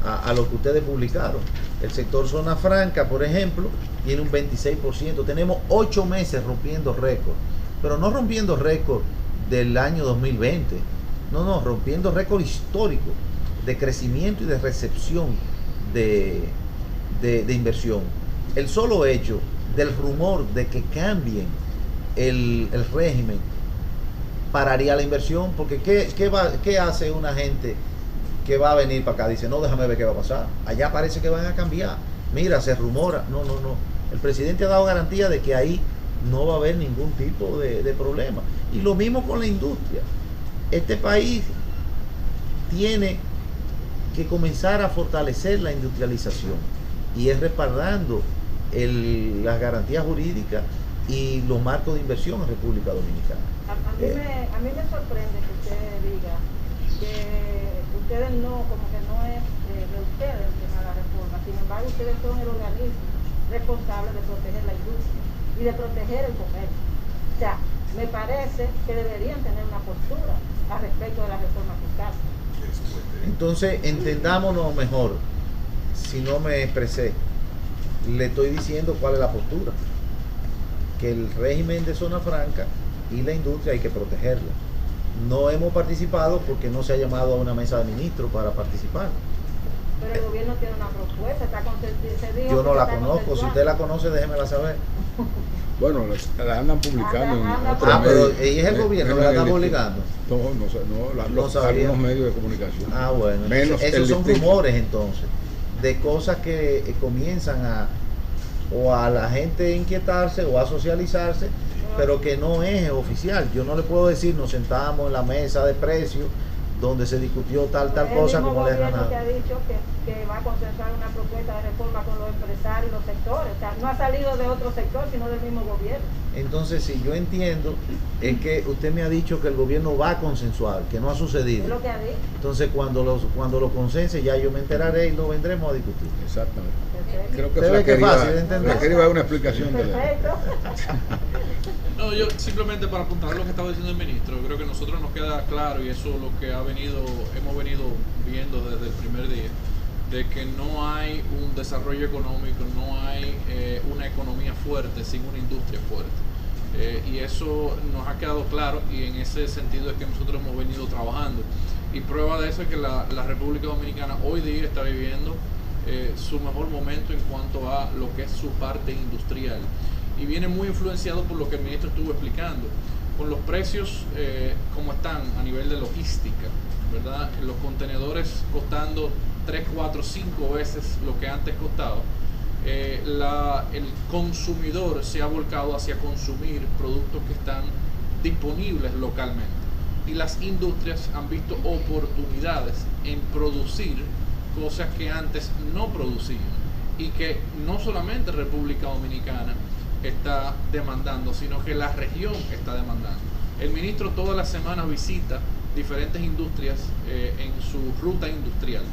Speaker 2: a lo que ustedes publicaron. El sector Zona Franca, por ejemplo, tiene un 26%. Tenemos 8 meses rompiendo récord, pero no rompiendo récord del año 2020, no, rompiendo récord histórico de crecimiento y de recepción de inversión. El solo hecho del rumor de que cambien el régimen pararía la inversión, porque ¿qué hace una gente que va a venir para acá? Dice, no, déjame ver qué va a pasar. Allá parece que van a cambiar. Mira, se rumora. No. El presidente ha dado garantía de que ahí no va a haber ningún tipo de problema. Y lo mismo con la industria. Este país tiene que comenzar a fortalecer la industrialización y es respaldando las garantías jurídicas y los marcos de inversión en República Dominicana.
Speaker 7: A mí me sorprende que usted diga que ustedes como que no es de ustedes el tema de la reforma. Sin embargo, ustedes son el organismo responsable de proteger la industria y de proteger el comercio. O sea, me parece que deberían tener una postura al respecto de la reforma fiscal.
Speaker 2: Entonces, entendámonos mejor. Si no me expresé, le estoy diciendo cuál es la postura. Que el régimen de Zona Franca y la industria hay que protegerla. No hemos participado porque no se ha llamado a una mesa de ministros para participar.
Speaker 7: Pero el gobierno tiene una propuesta,
Speaker 2: yo no la conozco, si usted la conoce déjemela saber.
Speaker 1: Bueno, la andan publicando en otros
Speaker 2: pero
Speaker 1: medios.
Speaker 2: ¿y es el gobierno que la está publicando?
Speaker 1: Algunos medios de comunicación.
Speaker 2: Bueno,
Speaker 1: menos
Speaker 2: esos son rumores entonces, de cosas que comienzan a la gente inquietarse o a socializarse, pero que no es oficial. Yo no le puedo decir, nos sentamos en la mesa de precios donde se discutió tal cosa como le
Speaker 7: gobierno que ha dicho que va a consensuar una propuesta de reforma con los empresarios y los sectores. O sea, no ha salido de otro sector, sino del mismo gobierno.
Speaker 2: Entonces, si yo entiendo, es que usted me ha dicho que el gobierno va a consensuar, que no ha sucedido.
Speaker 7: Es lo que ha dicho.
Speaker 2: Entonces, cuando lo consense, ya yo me enteraré y lo vendremos a discutir.
Speaker 1: Exactamente.
Speaker 7: Perfecto.
Speaker 1: Creo que
Speaker 2: Flaquer iba
Speaker 1: a dar una explicación de
Speaker 7: Perfecto.
Speaker 8: No, yo simplemente para apuntar lo que estaba diciendo el ministro, creo que a nosotros nos queda claro, y eso es lo que hemos venido viendo desde el primer día, de que no hay un desarrollo económico, no hay una economía fuerte sin una industria fuerte. Y eso nos ha quedado claro, y en ese sentido es que nosotros hemos venido trabajando. Y prueba de eso es que la República Dominicana hoy día está viviendo su mejor momento en cuanto a lo que es su parte industrial. Y viene muy influenciado por lo que el ministro estuvo explicando, con los precios como están a nivel de logística, ¿verdad? Los contenedores costando 3, 4, 5 veces lo que antes costaba. El consumidor se ha volcado hacia consumir productos que están disponibles localmente. Y las industrias han visto oportunidades en producir cosas que antes no producían y que no solamente República Dominicana está demandando, sino que la región está demandando. El ministro todas las semanas visita diferentes industrias en su ruta industrial,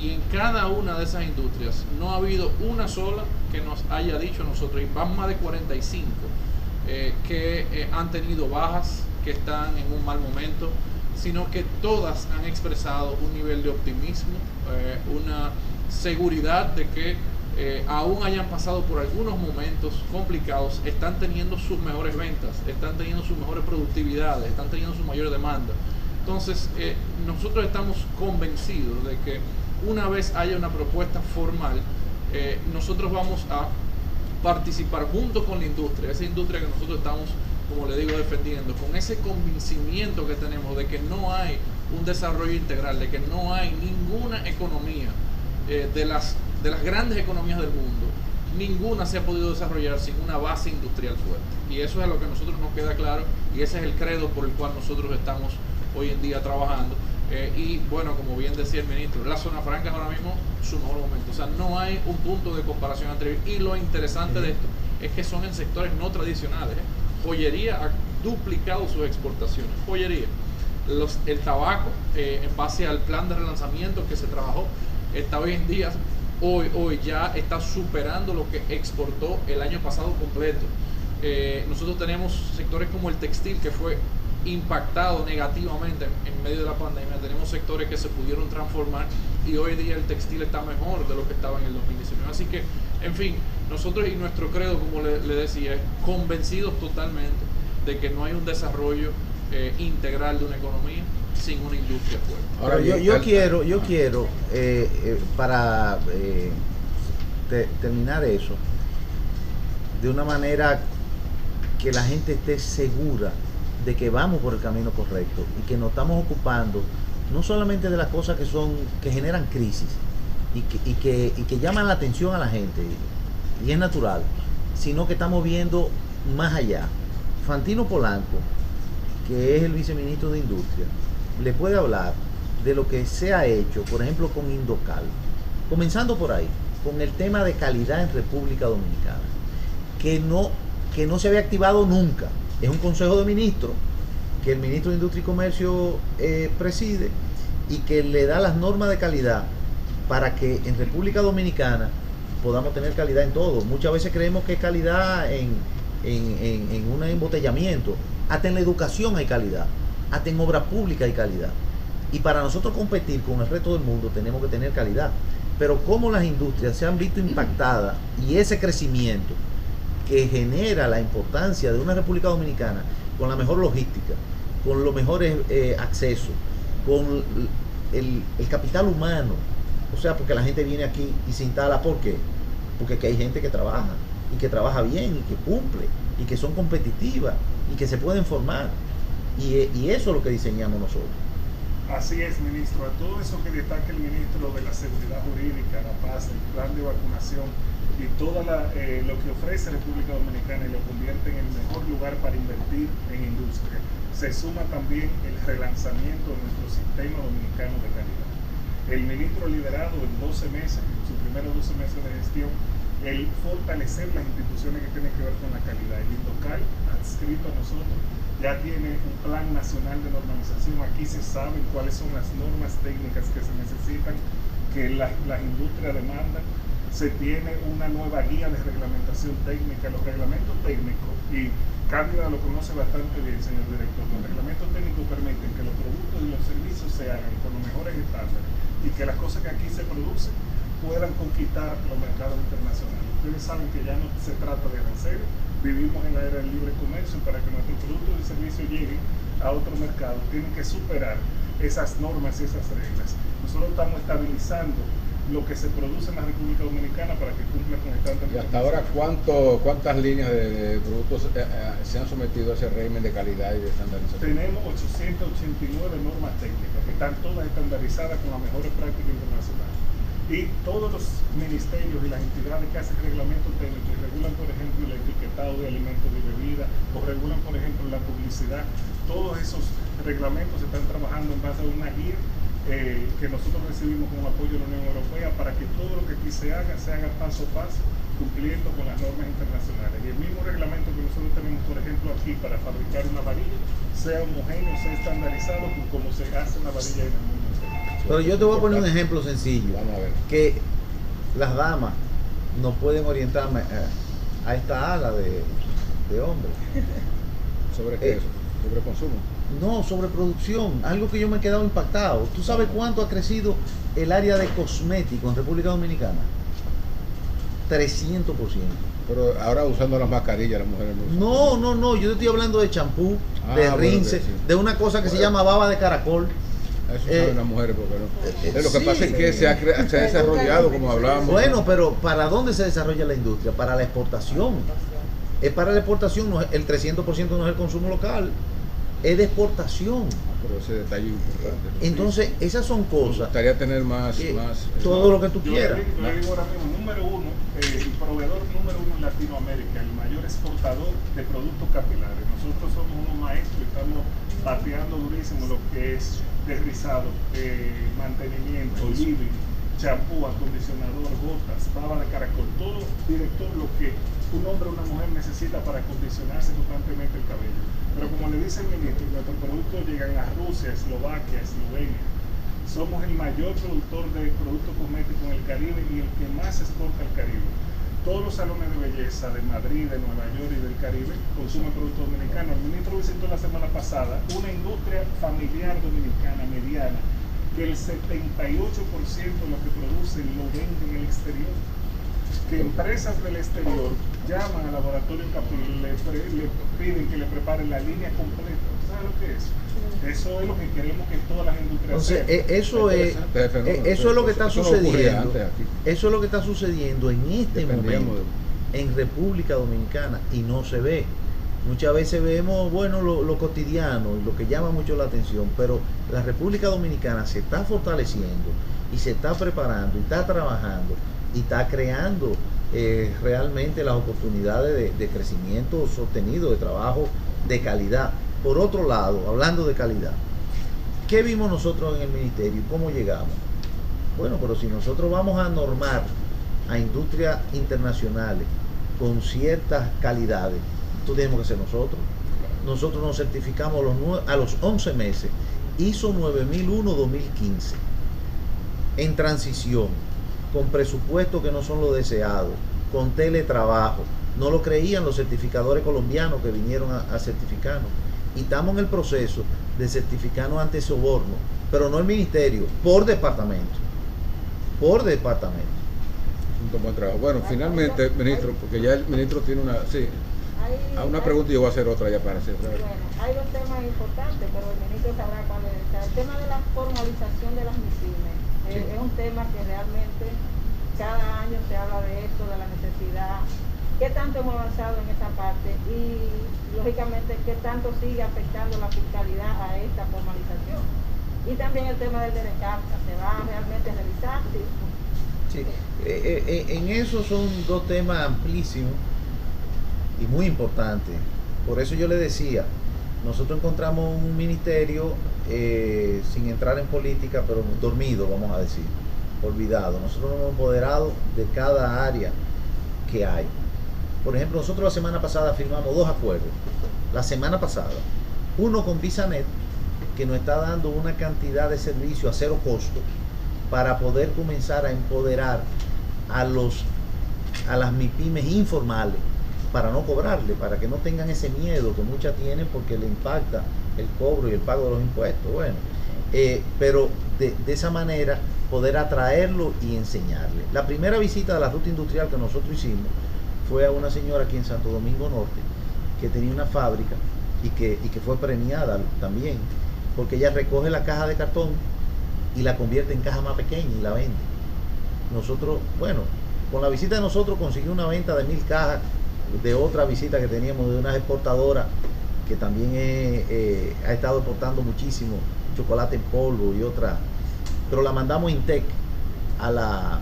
Speaker 8: y en cada una de esas industrias no ha habido una sola que nos haya dicho nosotros, y van más de 45 que han tenido bajas, que están en un mal momento, sino que todas han expresado un nivel de optimismo, una seguridad de que aún hayan pasado por algunos momentos complicados, están teniendo sus mejores ventas, están teniendo sus mejores productividades, están teniendo su mayor demanda. Entonces, nosotros estamos convencidos de que una vez haya una propuesta formal, nosotros vamos a participar junto con la industria, esa industria que nosotros estamos, como le digo, defendiendo, con ese convencimiento que tenemos de que no hay un desarrollo integral, de que no hay ninguna economía de las grandes economías del mundo, ninguna se ha podido desarrollar sin una base industrial fuerte. Y eso es a lo que a nosotros nos queda claro, y ese es el credo por el cual nosotros estamos hoy en día trabajando. Y bueno, como bien decía el ministro, la Zona Franca es ahora mismo su mejor momento. O sea, no hay un punto de comparación entre. Y lo interesante de esto es que son en sectores no tradicionales. Joyería ha duplicado sus exportaciones. Joyería. el tabaco, en base al plan de relanzamiento que se trabajó, está hoy en día, hoy ya está superando lo que exportó el año pasado completo. Nosotros tenemos sectores como el textil, que fue impactado negativamente en medio de la pandemia. Tenemos sectores que se pudieron transformar y hoy día el textil está mejor de lo que estaba en el 2019. Así que, en fin, nosotros y nuestro credo, como le decía, es convencidos totalmente de que no hay un desarrollo integral de una economía sin una industria fuerte.
Speaker 2: Ahora yo quiero para terminar eso de una manera que la gente esté segura de que vamos por el camino correcto y que nos estamos ocupando no solamente de las cosas que generan crisis y que llaman la atención a la gente, y es natural, sino que estamos viendo más allá. Fantino Polanco, que es el viceministro de Industria, le puede hablar de lo que se ha hecho, por ejemplo, con Indocal, comenzando por ahí, con el tema de calidad en República Dominicana, que no se había activado nunca. Es un consejo de ministros que el ministro de Industria y Comercio preside y que le da las normas de calidad para que en República Dominicana podamos tener calidad en todo. Muchas veces creemos que es calidad en un embotellamiento. Hasta en la educación hay calidad, hasta en obra pública hay calidad. Y para nosotros competir con el resto del mundo tenemos que tener calidad. Pero como las industrias se han visto impactadas y ese crecimiento que genera la importancia de una República Dominicana con la mejor logística, con los mejores accesos, con el capital humano, o sea, porque la gente viene aquí y se instala. ¿Por qué? Porque aquí hay gente que trabaja y que trabaja bien y que cumple y que son competitivas y que se pueden formar, y eso es lo que diseñamos nosotros.
Speaker 9: Así es, ministro. A todo eso que destaca el ministro de la Seguridad Jurídica, la paz, el plan de vacunación y todo lo que ofrece República Dominicana y lo convierte en el mejor lugar para invertir en industria, se suma también el relanzamiento de nuestro sistema dominicano de calidad. El ministro ha liderado en 12 meses, sus primeros 12 meses de gestión, el fortalecer las instituciones que tienen que ver con la calidad. El Indocal, adscrito a nosotros, ya tiene un plan nacional de normalización. Aquí se saben cuáles son las normas técnicas que se necesitan, que las industrias demandan. Se tiene una nueva guía de reglamentación técnica, los reglamentos técnicos, y Cándida lo conoce bastante bien, señor director. Los reglamentos técnicos permiten que los productos y los servicios se hagan con los mejores estándares y que las cosas que aquí se producen puedan conquistar los mercados internacionales. Ustedes saben que ya no se trata de aranceles, vivimos en la era del libre comercio, y para que nuestros productos y servicios lleguen a otro mercado tienen que superar esas normas y esas reglas. Nosotros estamos estabilizando lo que se produce en la República Dominicana para que cumpla con estándares.
Speaker 1: Y hasta ahora, ¿cuántas líneas de productos se han sometido a ese régimen de calidad y de estandarización?
Speaker 9: Tenemos 889 normas técnicas que están todas estandarizadas con las mejores prácticas internacionales. Y todos los ministerios y las entidades que hacen reglamentos técnicos y regulan, por ejemplo, el etiquetado de alimentos y bebidas, o regulan, por ejemplo, la publicidad, todos esos reglamentos se están trabajando en base a una guía que nosotros recibimos con el apoyo de la Unión Europea para que todo lo que aquí se haga paso a paso, cumpliendo con las normas internacionales. Y el mismo reglamento que nosotros tenemos, por ejemplo, aquí para fabricar una varilla, sea homogéneo, sea estandarizado como se hace una varilla en el mundo entero.
Speaker 2: Pero yo te voy a poner un ejemplo sencillo.
Speaker 1: Vamos a ver.
Speaker 2: Que las damas no pueden orientarme a esta ala de hombres.
Speaker 1: ¿Sobre qué eso? ¿Sobre consumo?
Speaker 2: No, sobre producción, algo que yo me he quedado impactado. ¿Tú sabes cuánto ha crecido el área de cosméticos en República Dominicana? 300%.
Speaker 1: Pero ahora usando las mascarillas las mujeres no usan.
Speaker 2: No, yo te estoy hablando de champú, de rinse,
Speaker 1: sí.
Speaker 2: de una cosa que se llama baba de caracol.
Speaker 1: Eso saben las mujeres, porque no. Lo que pasa es que se ha desarrollado, como hablábamos.
Speaker 2: Bueno, pero ¿para dónde se desarrolla la industria? Para la exportación. Es para la exportación, el 300% no es el consumo local, es de exportación.
Speaker 1: Pero ese detalle es importante.
Speaker 2: Entonces, esas son cosas.
Speaker 1: Me gustaría tener más
Speaker 2: todo lo que tú quieras.
Speaker 9: Yo le digo ahora mismo, número uno, el proveedor número uno en Latinoamérica, el mayor exportador de productos capilares. Nosotros somos unos maestros y estamos bateando durísimo lo que es desrizado, mantenimiento, living, champú, acondicionador, gotas, baba de caracol, todo, director, lo que un hombre o una mujer necesita para acondicionarse constantemente el cabello. Pero como le dice el ministro, nuestros productos llegan a Rusia, Eslovaquia, Eslovenia. Somos el mayor productor de productos cosméticos en el Caribe y el que más exporta al Caribe. Todos los salones de belleza de Madrid, de Nueva York y del Caribe consumen productos dominicanos. El ministro visitó la semana pasada una industria familiar dominicana mediana que el 78% de lo que producen lo venden en el exterior. Que empresas del exterior llaman al laboratorio Capil, le piden que le preparen la línea completa. ¿Sabes lo que es? Eso es lo que queremos que todas las industrias
Speaker 2: sean. Eso es lo que está sucediendo. Eso es lo que está sucediendo en este momento en República Dominicana y no se ve. Muchas veces vemos, bueno, lo cotidiano, lo que llama mucho la atención, pero la República Dominicana se está fortaleciendo y se está preparando y está trabajando y está creando realmente las oportunidades de crecimiento sostenido, de trabajo de calidad. Por otro lado, hablando de calidad, ¿qué vimos nosotros en el ministerio? ¿Cómo llegamos? Bueno, pero si nosotros vamos a normar a industrias internacionales con ciertas calidades, esto tenemos que ser nosotros. Nosotros nos certificamos a los 11 meses, ISO 9001-2015, en transición, con presupuestos que no son los deseados, con teletrabajo. No lo creían los certificadores colombianos que vinieron a certificarnos. Y estamos en el proceso de certificarnos ante soborno, pero no el ministerio, por departamento. Por departamento.
Speaker 1: Un buen trabajo. Bueno, finalmente, ministro, porque ya el ministro tiene una... Sí. Una pregunta y yo voy a hacer otra ya para cerrar.
Speaker 7: Bueno, hay dos temas importantes, pero el ministro sabrá cuál es. El tema de la formalización de las MIPYMES es un tema que realmente cada año se habla de esto, de la necesidad. ¿Qué tanto hemos avanzado en esa parte? Y, lógicamente, ¿qué tanto sigue afectando la fiscalidad a esta formalización? Y también el tema del DERECAPTA, ¿se va realmente a revisar?
Speaker 2: Sí. En eso son dos temas amplísimos y muy importantes. Por eso yo le decía, nosotros encontramos un ministerio sin entrar en política, pero dormido, vamos a decir, olvidado. Nosotros nos hemos empoderado de cada área que hay. Por ejemplo, nosotros la semana pasada firmamos 2 acuerdos. La semana pasada, uno con VisaNet, que nos está dando una cantidad de servicio a 0 costo para poder comenzar a empoderar a las MIPYMES informales, para no cobrarle, para que no tengan ese miedo que muchas tienen porque le impacta el cobro y el pago de los impuestos. Bueno, pero de esa manera poder atraerlo y enseñarle. La primera visita de la ruta industrial que nosotros hicimos fue a una señora aquí en Santo Domingo Norte que tenía una fábrica y que fue premiada también porque ella recoge la caja de cartón y la convierte en caja más pequeña y la vende. Nosotros, bueno, con la visita de nosotros consiguió una venta de 1000 cajas de otra visita que teníamos de una exportadora que también ha estado exportando muchísimo chocolate en polvo y otra, pero la mandamos a Intec al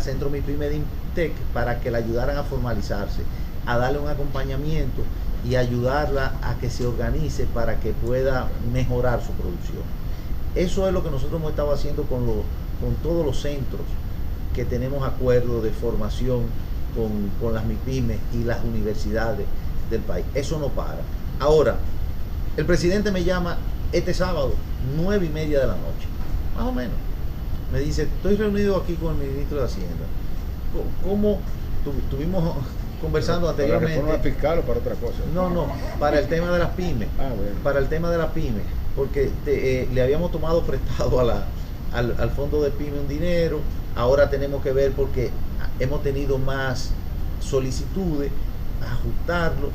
Speaker 2: centro MIPYME de Intec para que la ayudaran a formalizarse, a darle un acompañamiento y ayudarla a que se organice para que pueda mejorar su producción. Eso es lo que nosotros hemos estado haciendo con todos los centros que tenemos acuerdos de formación con las MIPYMES y las universidades del país. Eso no para. Ahora, el presidente me llama este sábado, 9:30 de la noche, más o menos. Me dice, estoy reunido aquí con el ministro de Hacienda. ¿Cómo estuvimos conversando anteriormente?
Speaker 1: ¿Para la reforma fiscal o para otra cosa?
Speaker 2: No, para el tema de las pymes.
Speaker 1: Bueno.
Speaker 2: Para el tema de las pymes, porque le habíamos tomado prestado al fondo de pyme un dinero. Ahora tenemos que ver porque hemos tenido más solicitudes, ajustarlo,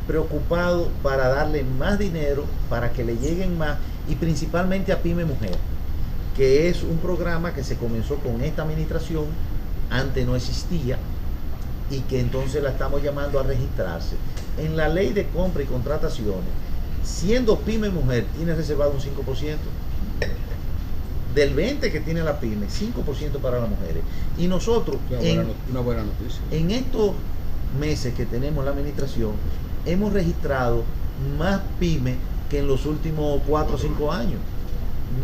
Speaker 2: preocupado para darle más dinero, para que le lleguen más, y principalmente a Pyme Mujer, que es un programa que se comenzó con esta administración, antes no existía, y que entonces la estamos llamando a registrarse. En la ley de compra y contrataciones, siendo Pyme Mujer, tiene reservado un 5%. Del 20% que tiene la pyme, 5% para las mujeres. Y nosotros,
Speaker 1: una buena noticia.
Speaker 2: En estos meses que tenemos la administración, hemos registrado más pymes que en los últimos 4 o 5 años.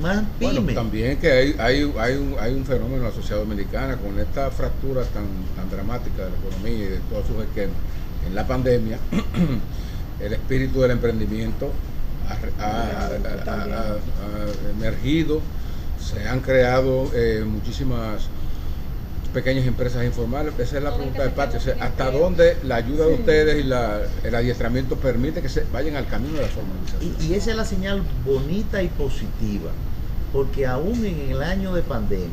Speaker 2: más
Speaker 1: Bueno,
Speaker 2: pymes.
Speaker 1: también que hay un fenómeno en la sociedad dominicana con esta fractura tan dramática de la economía y de todos sus esquemas. En la pandemia, el espíritu del emprendimiento ha emergido, se han creado muchísimas pequeñas empresas informales. Esa es la pregunta de Patio. O sea, ¿hasta dónde la ayuda de ustedes y el adiestramiento permite que se vayan al camino de la formalización?
Speaker 2: Y esa es la señal bonita y positiva, porque aún en el año de pandemia,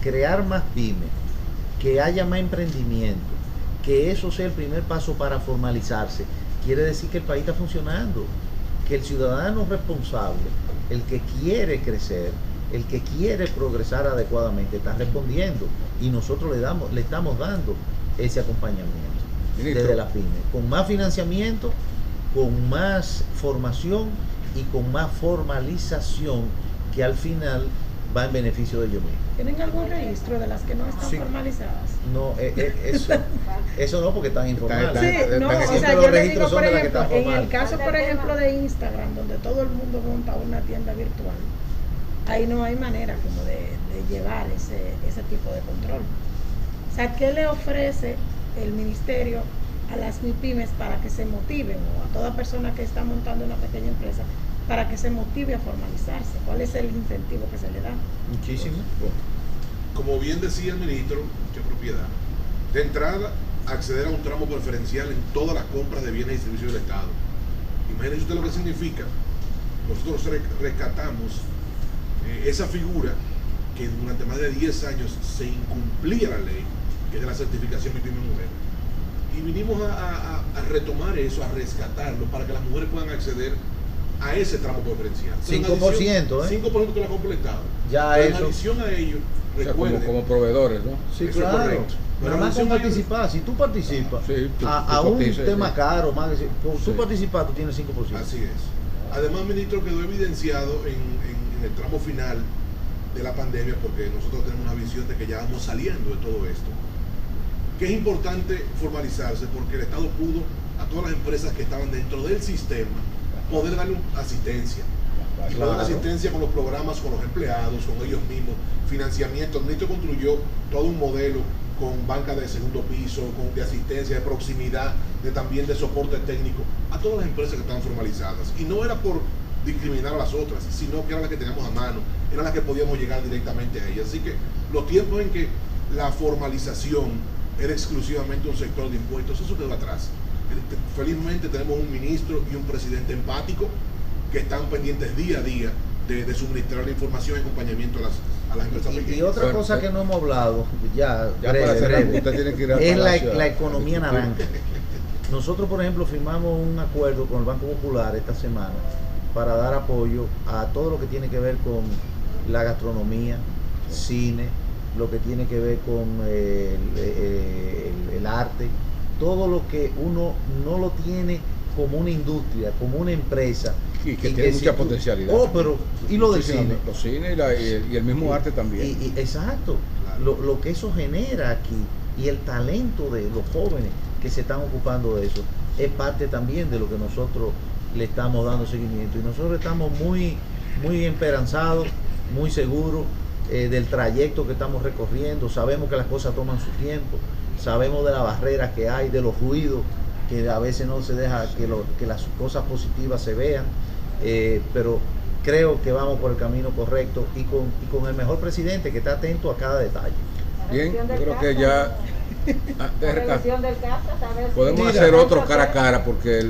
Speaker 2: crear más pymes, que haya más emprendimiento, que eso sea el primer paso para formalizarse, quiere decir que el país está funcionando, que el ciudadano responsable, el que quiere crecer, el que quiere progresar adecuadamente, está respondiendo, y nosotros le estamos dando ese acompañamiento. Ministro, desde la pyme, con más financiamiento, con más formación y con más formalización, que al final va en beneficio de ellos mismos.
Speaker 5: ¿Tienen algún registro de las que no están formalizadas?
Speaker 2: No, eso no, porque están informales.
Speaker 5: Sí, no, o sea, yo le digo, por ejemplo, en el caso, por ejemplo, de Instagram, donde todo el mundo monta una tienda virtual, ahí no hay manera como de llevar ese tipo de control. O sea, ¿qué le ofrece el ministerio a las MIPYMES para que se motiven, o a toda persona que está montando una pequeña empresa, para que se motive a formalizarse? ¿Cuál es el incentivo que se le da?
Speaker 2: Muchísimo.
Speaker 6: Como bien decía el ministro, mucha propiedad. De entrada, acceder a un tramo preferencial en todas las compras de bienes y servicios del Estado. Imagínense usted lo que significa. Nosotros rescatamos esa figura que durante más de 10 años se incumplía la ley, que es de la certificación MIPYME Mujer. Y vinimos a retomar eso, a rescatarlo, para que las mujeres puedan acceder a ese tramo preferencial.
Speaker 2: 5%,
Speaker 6: 5% que lo ha completado.
Speaker 2: Ya
Speaker 6: pero
Speaker 2: eso.
Speaker 6: en adición a ello,
Speaker 1: o sea,
Speaker 6: recuerden,
Speaker 1: como proveedores, ¿no?
Speaker 2: Sí,
Speaker 6: eso
Speaker 2: claro.
Speaker 6: es correcto.
Speaker 2: Pero más con participar, si tú participas,
Speaker 1: Sí, tú
Speaker 2: a un
Speaker 1: cotizas,
Speaker 2: tema
Speaker 1: sí.
Speaker 2: caro, más que tú
Speaker 1: Sí.
Speaker 2: participas, tú tienes 5%.
Speaker 6: Así es. Además, ministro, quedó evidenciado en el tramo final de la pandemia, porque nosotros tenemos una visión de que ya vamos saliendo de todo esto, que es importante formalizarse, porque el Estado pudo, a todas las empresas que estaban dentro del sistema, poder darle asistencia. Y poder dar asistencia con los programas, con los empleados, con ellos mismos, financiamiento. El ministro construyó todo un modelo con banca de segundo piso, de asistencia, de proximidad, también de soporte técnico, a todas las empresas que estaban formalizadas. Y no era por discriminar a las otras, sino que eran las que teníamos a mano, eran las que podíamos llegar directamente a ellas. Así que los tiempos en que la formalización era exclusivamente un sector de impuestos, eso quedó atrás. Felizmente tenemos un ministro y un presidente empático que están pendientes día a día de suministrar la información y acompañamiento a las empresas pequeñas.
Speaker 2: Y otra cosa que no hemos hablado, ya
Speaker 1: para cerrar, usted tiene que ir al
Speaker 2: es
Speaker 1: Palacio
Speaker 2: la
Speaker 1: a
Speaker 2: economía
Speaker 1: discutir.
Speaker 2: naranja. Nosotros, por ejemplo, firmamos un acuerdo con el Banco Popular esta semana para dar apoyo a todo lo que tiene que ver con la gastronomía, cine, lo que tiene que ver con el arte, todo lo que uno no lo tiene como una industria, como una empresa.
Speaker 1: Y que tiene mucha potencialidad.
Speaker 2: Y lo del
Speaker 1: Muchísimo,
Speaker 2: cine.
Speaker 1: los cines y el mismo arte también.
Speaker 2: Exacto. Lo que eso genera aquí y el talento de los jóvenes que se están ocupando de eso es parte también de lo que nosotros le estamos dando seguimiento. Y nosotros estamos muy esperanzados, muy seguros del trayecto que estamos recorriendo. Sabemos que las cosas toman su tiempo, sabemos de las barreras que hay, de los ruidos, que a veces no se deja que las cosas positivas se vean, pero creo que vamos por el camino correcto y con el mejor presidente que está atento a cada detalle.
Speaker 1: Bien, yo creo que ya
Speaker 7: La revisión del CAPTA, saber si-
Speaker 1: podemos
Speaker 2: Mira,
Speaker 1: hacer otro cara a cara, porque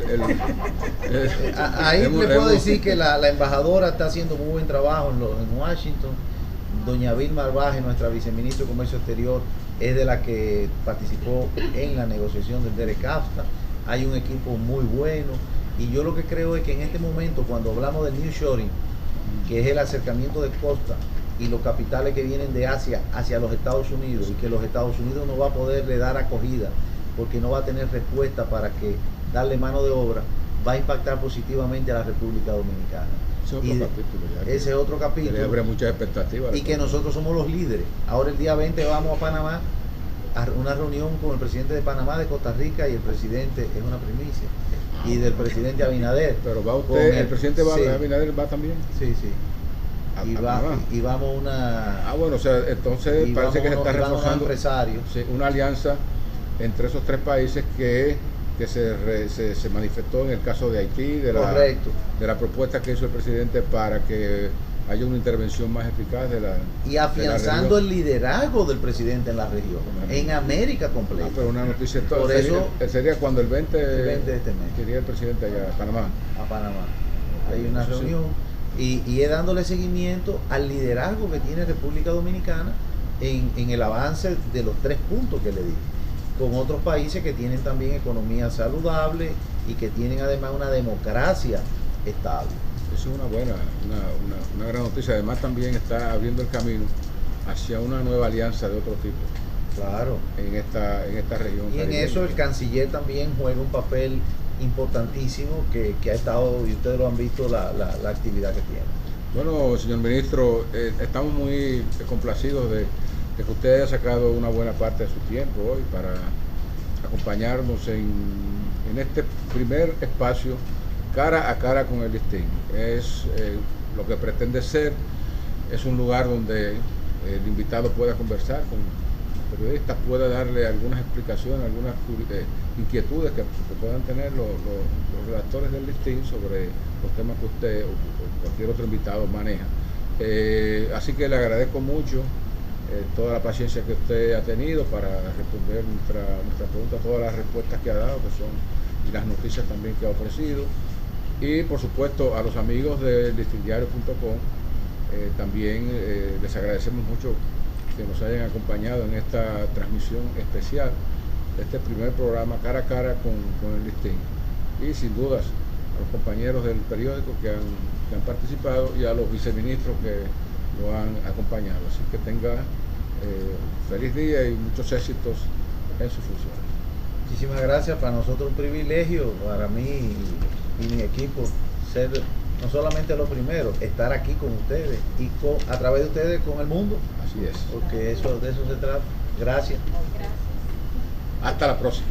Speaker 2: Ahí le puedo decir que la embajadora está haciendo muy buen trabajo en Washington. Doña Vilma Arbaje, nuestra viceministra de Comercio Exterior, es de la que participó en la negociación del DERECAFTA. Hay un equipo muy bueno y yo lo que creo es que en este momento, cuando hablamos del nearshoring, que es el acercamiento de costa y los capitales que vienen de Asia hacia los Estados Unidos, y que los Estados Unidos no va a poderle dar acogida porque no va a tener respuesta para que darle mano de obra, va a impactar positivamente a la República Dominicana. Ese es otro capítulo.
Speaker 1: Le abre muchas expectativas.
Speaker 2: Y que nosotros somos los líderes. Ahora el día 20 vamos a Panamá a una reunión con el presidente de Panamá, de Costa Rica, y el presidente, es una primicia, y del presidente Abinader.
Speaker 1: Pero va
Speaker 2: Con
Speaker 1: usted, el presidente
Speaker 2: sí.
Speaker 1: Abinader va también.
Speaker 2: Sí, sí. y vamos una...
Speaker 1: bueno, o sea, entonces
Speaker 2: y
Speaker 1: parece que se está reforzando
Speaker 2: empresarios.
Speaker 1: Sí, una alianza entre esos tres países que se manifestó en el caso de Haití, de la propuesta que hizo el presidente para que haya una intervención más eficaz
Speaker 2: y afianzando el liderazgo del presidente en la región, en América completa.
Speaker 1: Pero una noticia
Speaker 2: por eso
Speaker 1: sería cuando el 20
Speaker 2: de este mes
Speaker 1: quería el presidente allá a Panamá.
Speaker 2: Hay una reunión y es dándole seguimiento al liderazgo que tiene República Dominicana en el avance de los 3 puntos que le di, con otros países que tienen también economía saludable y que tienen además una democracia estable.
Speaker 1: Eso es una gran noticia. Además también está abriendo el camino hacia una nueva alianza de otro tipo.
Speaker 2: Claro.
Speaker 1: En esta región.
Speaker 2: Y en eso el canciller también juega un papel importantísimo que ha estado, y ustedes lo han visto, la actividad que tiene.
Speaker 1: Bueno, señor ministro, estamos muy complacidos de que usted haya sacado una buena parte de su tiempo hoy para acompañarnos en este primer espacio cara a cara con el listín. Es lo que pretende ser, es un lugar donde el invitado pueda conversar con los periodistas, pueda darle algunas explicaciones, algunas inquietudes que puedan tener los redactores del listín sobre los temas que usted o cualquier otro invitado maneja. Así que le agradezco mucho toda la paciencia que usted ha tenido para responder nuestra pregunta, todas las respuestas que ha dado, y las noticias también que ha ofrecido. Y por supuesto a los amigos de listindiario.com también les agradecemos mucho que nos hayan acompañado en esta transmisión especial de este primer programa cara a cara con el listín. Y sin dudas a los compañeros del periódico que han participado y a los viceministros que lo han acompañado. Así que tenga feliz día y muchos éxitos en su función.
Speaker 2: Muchísimas gracias. Para nosotros un privilegio, para mí y mi equipo, ser no solamente lo primero, estar aquí con ustedes y a través de ustedes con el mundo.
Speaker 1: Así es.
Speaker 2: Porque de eso se trata. Gracias.
Speaker 1: Hasta la próxima.